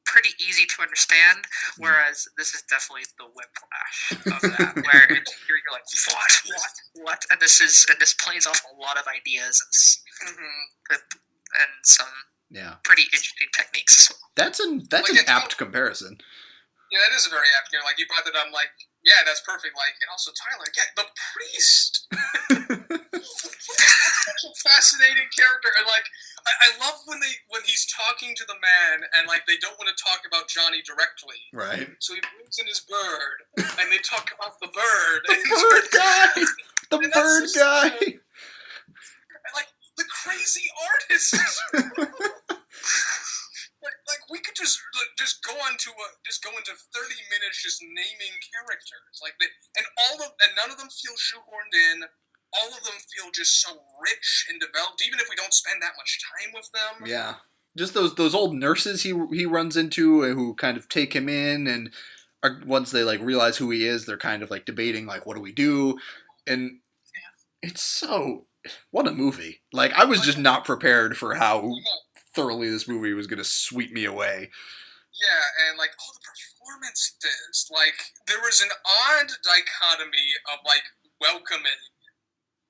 Pretty easy to understand, whereas this is definitely the whiplash of that, where you're like, what, and this plays off a lot of ideas and some pretty interesting techniques as well. That's an apt comparison. Yeah, that is a very apt character. Like, you brought that up, I'm like, yeah, that's perfect. Like, and also Tyler, yeah, the priest. Such a fascinating character, and like, I love when he's talking to the man, and like they don't want to talk about Johnny directly. Right. So he brings in his bird, and they talk about the bird. The bird guy. The bird guy. And like the crazy artist. Like we could just go into 30 minutes just naming characters, like and none of them feel shoehorned in. All of them feel just so rich and developed, even if we don't spend that much time with them. Yeah, just those old nurses he runs into who kind of take him in, and once they like realize who he is, they're kind of like debating like, what do we do? And it's so, what a movie! Like, I was just not prepared for how thoroughly this movie was gonna sweep me away. Yeah, and like all the performances, like there was an odd dichotomy of like welcoming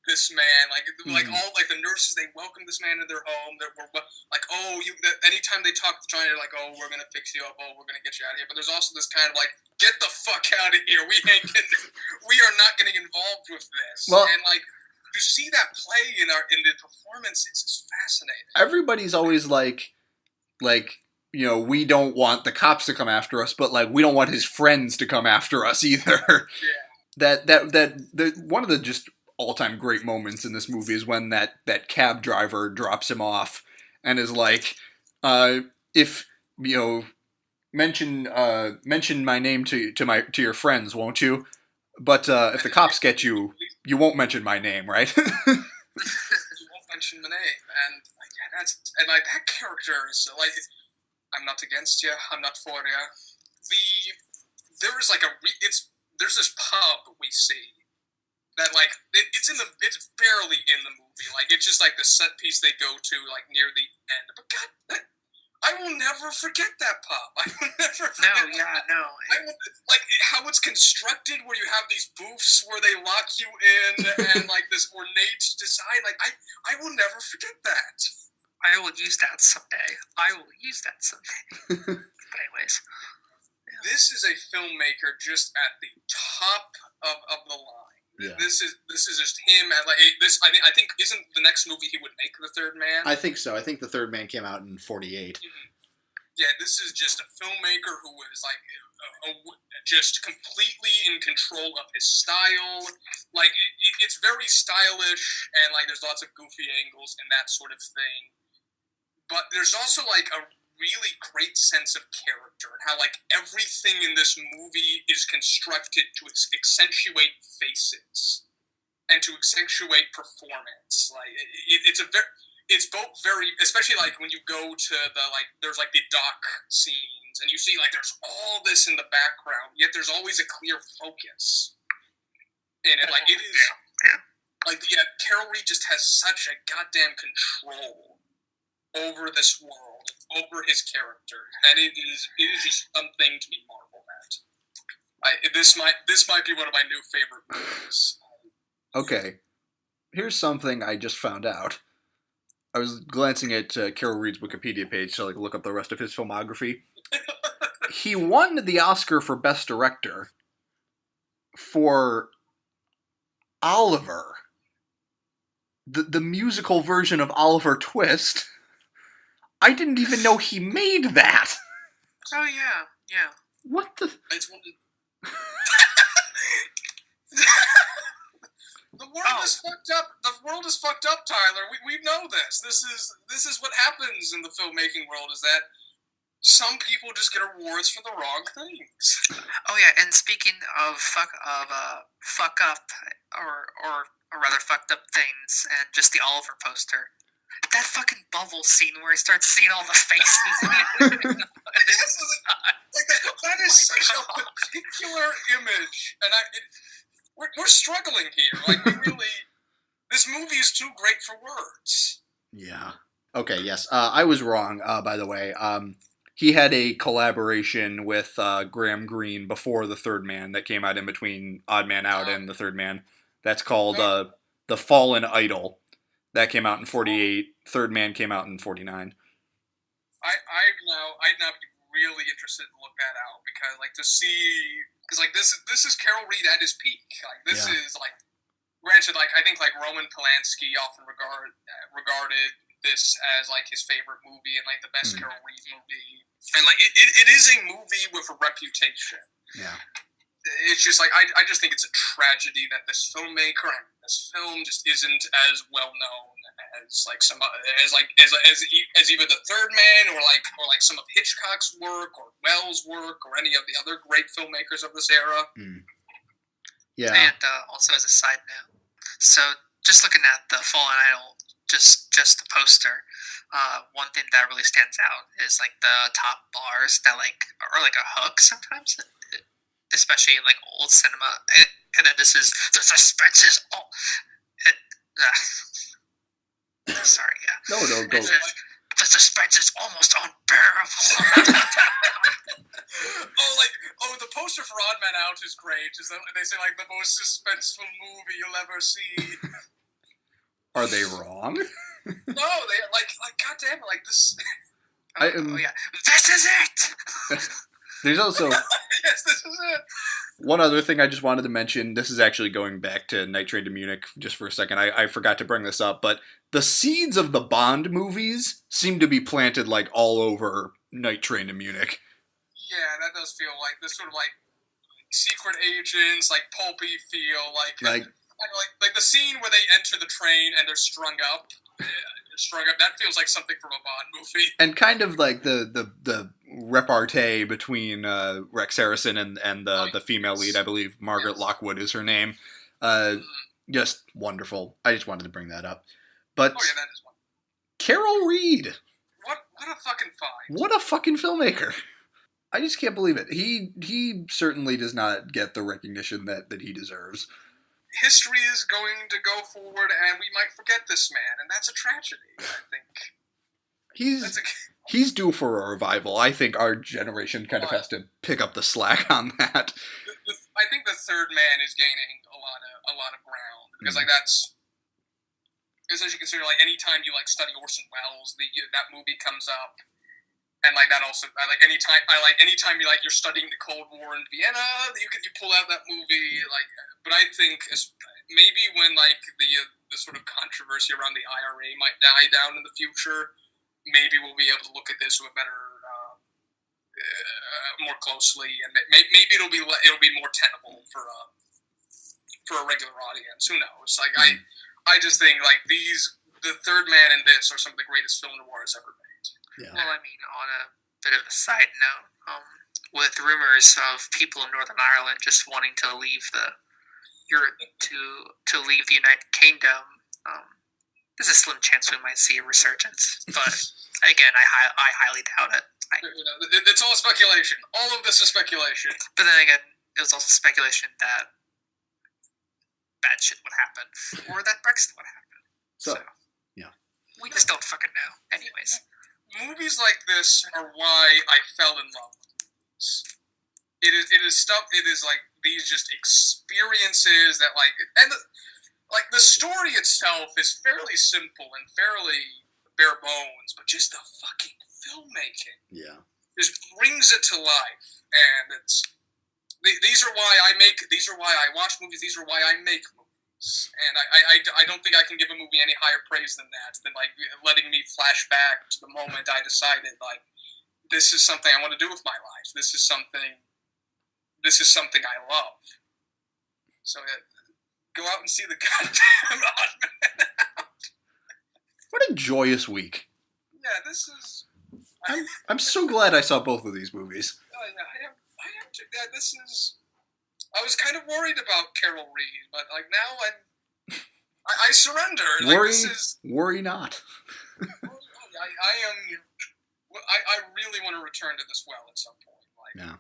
this man, like all like the nurses, they welcomed this man in their home. They were like, anytime they talk to Johnny, they're like, oh, we're gonna fix you up, oh, we're gonna get you out of here. But there's also this kind of like, get the fuck out of here. We are not getting involved with this. Well, and like, to see that play in the performances is fascinating. Everybody's always like, you know, we don't want the cops to come after us, but like we don't want his friends to come after us either. Yeah. That one of the just all-time great moments in this movie is when that cab driver drops him off and is like, if you know, mention my name to your friends, won't you? But if the cops get you, you won't mention my name, right? You won't mention the name, and like that character is like, I'm not against you, I'm not for you. There is like there's this pub we see that like it's barely in the movie, like it's just like the set piece they go to like near the end. But God, I will never forget that pub. I will never forget. Like how it's constructed, where you have these booths where they lock you in, and like this ornate design. Like I will never forget that. I will use that someday. But anyways, this is a filmmaker just at the top of the line. Yeah. This is just him at like this. I think isn't the next movie he would make The Third Man? I think so. I think The Third Man came out in '48. Mm-hmm. Yeah, this is just a filmmaker who is like just completely in control of his style. Like it's very stylish, and like there's lots of goofy angles and that sort of thing. But there's also like a really great sense of character, and how like everything in this movie is constructed to accentuate faces and to accentuate performance. Like it's both very, especially like when you go to the like there's like the dock scenes, and you see like there's all this in the background, yet there's always a clear focus in it. Like it is like Carol Reed just has such a goddamn control over this world, over his character, and it is just something to be marveled at. This might be one of my new favorite movies. Okay, here's something I just found out. I was glancing at Carol Reed's Wikipedia page to like look up the rest of his filmography. He won the Oscar for Best Director for Oliver, the musical version of Oliver Twist. I didn't even know he made that. Oh yeah. What the? The world is fucked up. The world is fucked up, Tyler. We know this. This is what happens in the filmmaking world. Is that some people just get awards for the wrong things. Oh yeah, and speaking of fuck up or rather fucked up things, and just the Oliver poster. That fucking bubble scene where he starts seeing all the faces. That is such a particular image, and we're struggling here. Like this movie is too great for words. Yeah. Okay. Yes. I was wrong. By the way, he had a collaboration with Graham Greene before The Third Man that came out in between Odd Man Out and The Third Man. That's called The Fallen Idol. That came out in '48. Third Man came out in '49. I'd now be really interested to look that out because like to see because like this is Carol Reed at his peak. Like this is like granted like I think like Roman Polanski often regarded this as like his favorite movie and like the best Carol Reed movie, and like it is a movie with a reputation. Yeah. It's just like I just think it's a tragedy that this filmmaker and this film just isn't as well known as like some as either The Third Man or like some of Hitchcock's work or Wells' work or any of the other great filmmakers of this era. Yeah. And also as a side note, so just looking at the Fallen Idol, just the poster, one thing that really stands out is like the top bars that like are like a hook sometimes. Especially in like old cinema, and then this is the suspense is all. Sorry, yeah. No, go. The suspense is almost unbearable. The poster for Odd Man Out is great. They say like the most suspenseful movie you'll ever see. Are they wrong? No, they like God damn it, like this. Yeah, this is it. There's also yes, this is it. One other thing I just wanted to mention. This is actually going back to Night Train to Munich just for a second. I forgot to bring this up, but the seeds of the Bond movies seem to be planted like all over Night Train to Munich. Yeah, that does feel like this sort of like secret agents, like pulpy feel, like the scene where they enter the train and they're strung up. That feels like something from a Bond movie. And kind of like the repartee between Rex Harrison and the female lead, I believe Margaret Lockwood is her name. Just wonderful. I just wanted to bring that up. But that is wonderful. Carol Reed. What a fucking find. What a fucking filmmaker. I just can't believe it. He certainly does not get the recognition that he deserves. History is going to go forward, and we might forget this man, and that's a tragedy. I think he's due for a revival. I think our generation kind of has to pick up the slack on that. I think The Third Man is gaining a lot of ground because like that's as you consider like anytime you like study Orson Welles, that movie comes up. And like that also, anytime you like you're studying the Cold War in Vienna, you pull out that movie. Like, but I think maybe when like the sort of controversy around the IRA might die down in the future, maybe we'll be able to look at this with a better, more closely, and maybe it'll be more tenable for a regular audience. Who knows? Like I just think like The Third Man and this are some of the greatest film noirs ever made. Yeah. Well, I mean, on a bit of a side note, with rumors of people in Northern Ireland just wanting to leave the leave the United Kingdom, there's a slim chance we might see a resurgence. But again, I highly doubt it. It's all speculation. All of this is speculation. But then again, it was also speculation that bad shit would happen, or that Brexit would happen. So yeah, we just don't fucking know. Anyways. Movies like this are why I fell in love with movies. It is stuff. It is like these just experiences that like the story itself is fairly simple and fairly bare bones, but just the fucking filmmaking, just brings it to life. And these are why I watch movies. These are why I make movies. And I don't think I can give a movie any higher praise than that, than like letting me flash back to the moment I decided like this is something I want to do with my life. This is something I love. So go out and see the goddamn Odd Man Out. What a joyous week. Yeah, this is. I'm so glad I saw both of these movies. I am too. Yeah, this is. I was kind of worried about Carol Reed, but like now I surrender. Worry not. I really want to return to this well at some point. Like,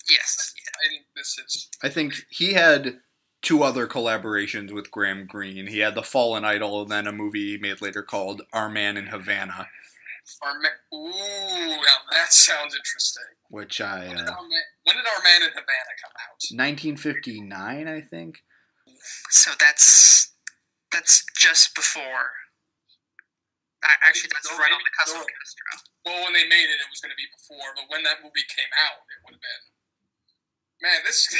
yes. I think this is. I think he had 2 other collaborations with Graham Greene. He had The Fallen Idol, and then a movie he made later called Our Man in Havana. Now that sounds interesting. Which when did Our Man in Havana come out? 1959, I think. So that's just before. Actually, that's right on the cusp of Castro. Well, when they made it, it was going to be before, but when that movie came out, it would have been. Man, this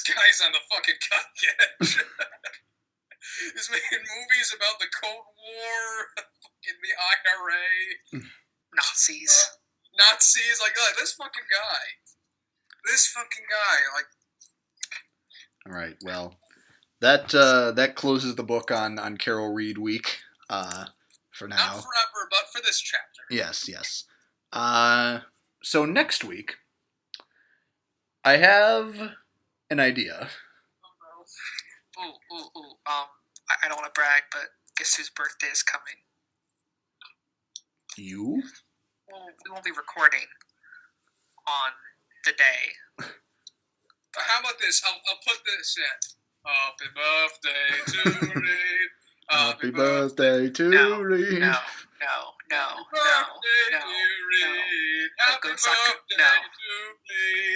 guy's on the fucking cutting edge. He's making movies about the Cold War, fucking the IRA, Nazis. Nazis. Like, this fucking guy. Like. All right. Well, that closes the book on Carol Reed week. For now. Not forever, but for this chapter. Yes. So next week, I have an idea. I don't want to brag, but guess whose birthday is coming? You? Well, we won't be recording on the day. How about this? I'll put this in. Happy birthday to Reed. Happy birthday to Reed. No. Happy birthday to Reed.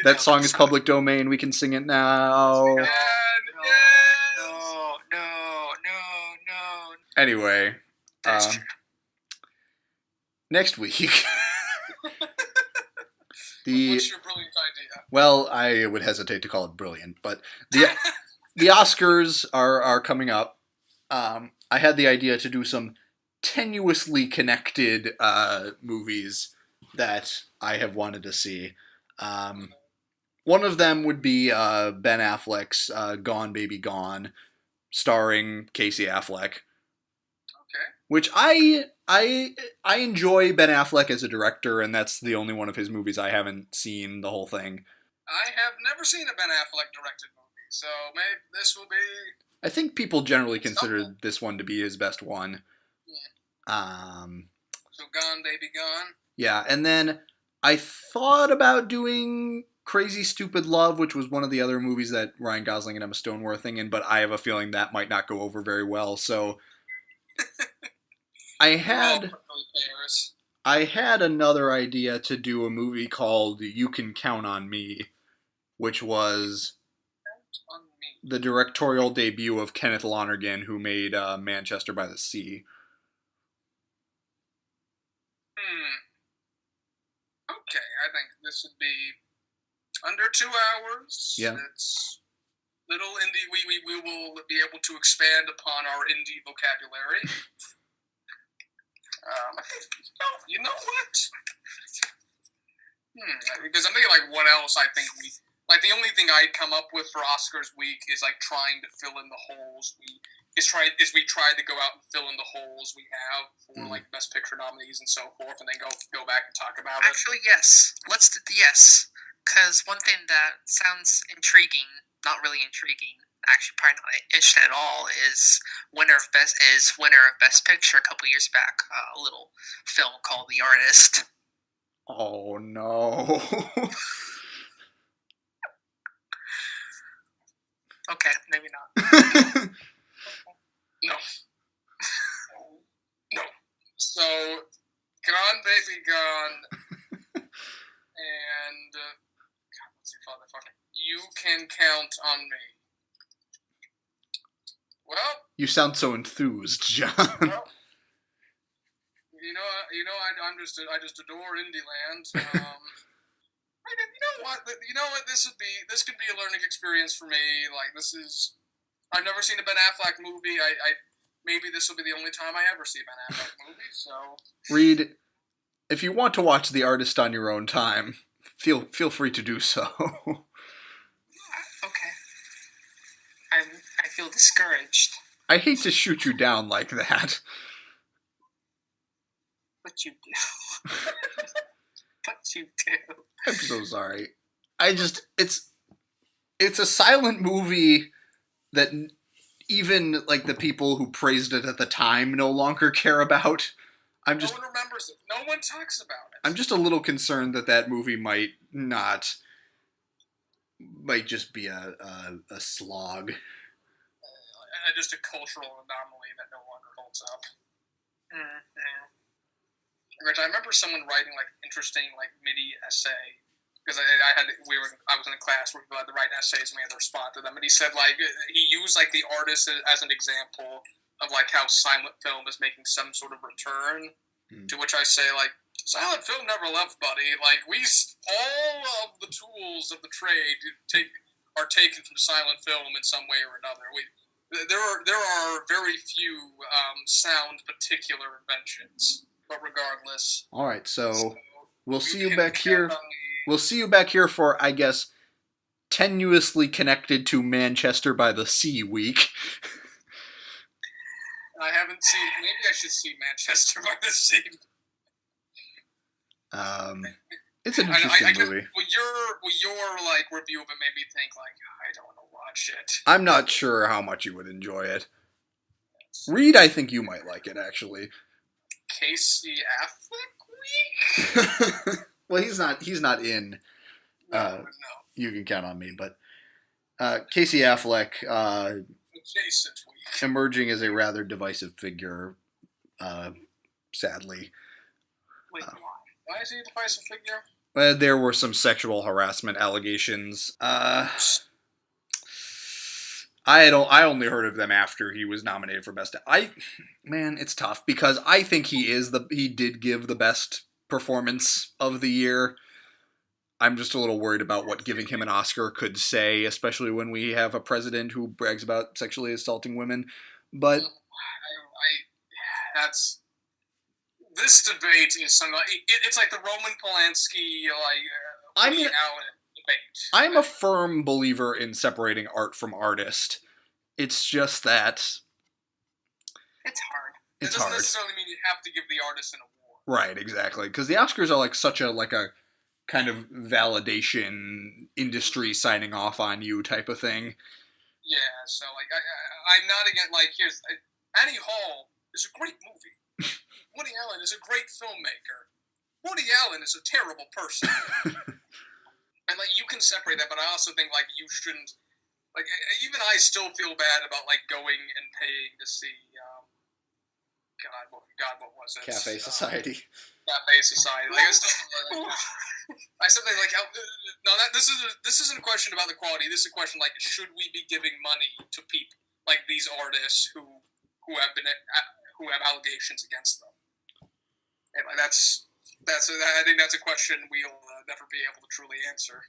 That song is public domain. We can sing it now. No. Anyway, That's true. next week. What's your brilliant idea? Well, I would hesitate to call it brilliant, but the Oscars are coming up. I had the idea to do some tenuously connected movies that I have wanted to see. One of them would be Ben Affleck's Gone Baby Gone, starring Casey Affleck. Okay. Which I enjoy Ben Affleck as a director, and that's the only one of his movies I haven't seen the whole thing. I have never seen a Ben Affleck directed movie, so maybe this will be... I think people generally consider this one to be his best one. Yeah. So Gone Baby Gone. Yeah, and then I thought about doing Crazy Stupid Love, which was one of the other movies that Ryan Gosling and Emma Stone were a thing in, but I have a feeling that might not go over very well, so... I had another idea to do a movie called You Can Count on Me, which was the directorial debut of Kenneth Lonergan, who made Manchester by the Sea. Okay, I think this would be under 2 hours. Yeah. It's little indie. We will be able to expand upon our indie vocabulary. You know what? Because I'm thinking, like, what else I think we... Like, the only thing I'd come up with for Oscars week is, like, trying to fill in the holes. We tried to go out and fill in the holes we have for, like, Best Picture nominees and so forth, and then go back and talk about it. Actually, yes. Yes. Because one thing that sounds intriguing, not really intriguing, actually probably not interesting at all, is winner of Best Picture a couple years back, a little film called The Artist. Oh no. Okay, maybe not. No. So, Gone Baby Gone, and God, what's your fatherfucker? You Can Count on Me. Well, you sound so enthused, John. Well, I just adore Indieland. You know what? This could be a learning experience for me. Like, I've never seen a Ben Affleck movie. Maybe this will be the only time I ever see a Ben Affleck movie. So, Reed, if you want to watch The Artist on your own time, feel free to do so. Okay. I feel discouraged. I hate to shoot you down like that. But you do. But you do. I'm so sorry. It's a silent movie that even, like, the people who praised it at the time no longer care about. No one remembers it. No one talks about it. I'm just a little concerned that movie might just be a slog. Just a cultural anomaly that no longer holds up. Which I remember someone writing, like, interesting, like, MIDI essay, because I was in a class where people had to write essays and we had to respond to them, and he said, like, he used, like, The Artist as an example of, like, how silent film is making some sort of return, to which I say, like, Silent film never left, buddy. Like, all of the tools of the trade are taken from silent film in some way or another. There are very few sound particular inventions, but regardless. All right, so we'll see you can back here. count on We'll see you back here for, I guess, tenuously connected to Manchester by the Sea week. I haven't seen. Maybe I should see Manchester by the Sea. It's an interesting movie. Your like review of it made me think like I don't want to watch it. I'm not sure how much you would enjoy it. Reed, I think you might like it actually. Casey Affleck week? Well, he's not in. No. You Can Count on Me, but Casey Affleck Adjacent week. emerging as a rather divisive figure, sadly. Wait, why is he a divisive figure? There were some sexual harassment allegations. I only heard of them after he was nominated for best. Man, it's tough because I think he did give the best performance of the year. I'm just a little worried about what giving him an Oscar could say, especially when we have a president who brags about sexually assaulting women. But this debate is something. It's like the Roman Polanski Woody Allen debate. I'm a firm believer in separating art from artist. It's just that It's hard. It doesn't necessarily mean you have to give the artist an award. Right, exactly. Because the Oscars are like such a kind of validation industry signing off on you type of thing. Yeah, so I'm not against Annie Hall is a great movie. Woody Allen is a great filmmaker. Woody Allen is a terrible person. And you can separate that, but I also think you shouldn't even I still feel bad about going and paying to see God, what was it? Cafe Society. Cafe Society. I still think no, this isn't a question about the quality. This is a question should we be giving money to people like these artists who have allegations against them? And I think that's a question we'll never be able to truly answer.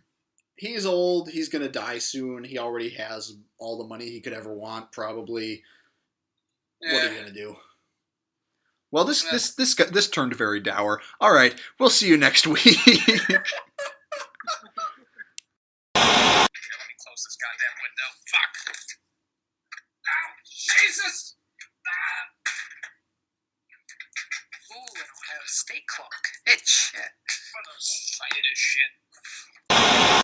He's old. He's gonna die soon. He already has all the money he could ever want, probably. Yeah. What are you gonna do? Well, this turned very dour. All right, we'll see you next week. Let me close this goddamn window. Fuck. Ow, Jesus. Ooh, an Ohio State clock. It's shit. It is shit.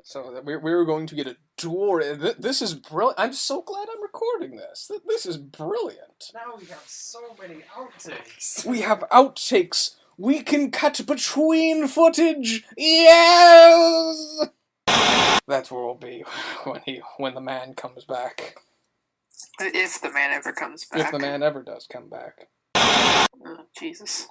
So we were going to get a tour. This is brilliant. I'm so glad I'm recording this. This is brilliant. Now we have so many outtakes. We have outtakes. We can cut between footage. Yes. That's where we'll be when the man comes back. If the man ever comes back. If the man ever does come back. Oh, Jesus.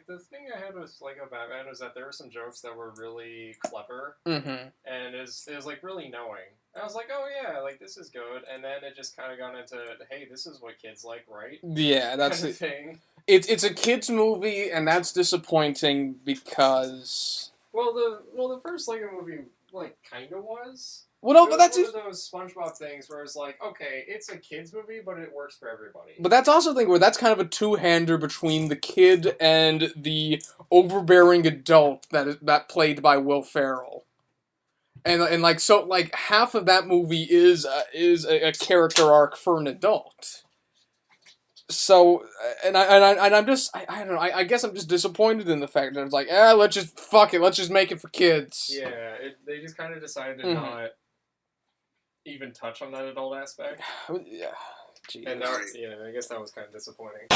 The thing I had with Lego Batman was that there were some jokes that were really clever, Mm-hmm. and it was really knowing. I was like, oh yeah, this is good, and then it just kind of got into, hey, this is what kids like, right? Yeah, that's kind the of thing. It's a kids movie, and that's disappointing because the first Lego movie kind of was. Well, no, but that's one of those SpongeBob things where it's okay, it's a kids movie, but it works for everybody. But that's also the thing where that's kind of a two-hander between the kid and the overbearing adult that played by Will Ferrell, and half of that movie is a character arc for an adult. So I'm just I don't know, I guess I'm just disappointed in the fact that it's let's just make it for kids. Yeah, they just kind of decided to not even touch on that adult aspect. Yeah. Jeez. And I guess that was kind of disappointing.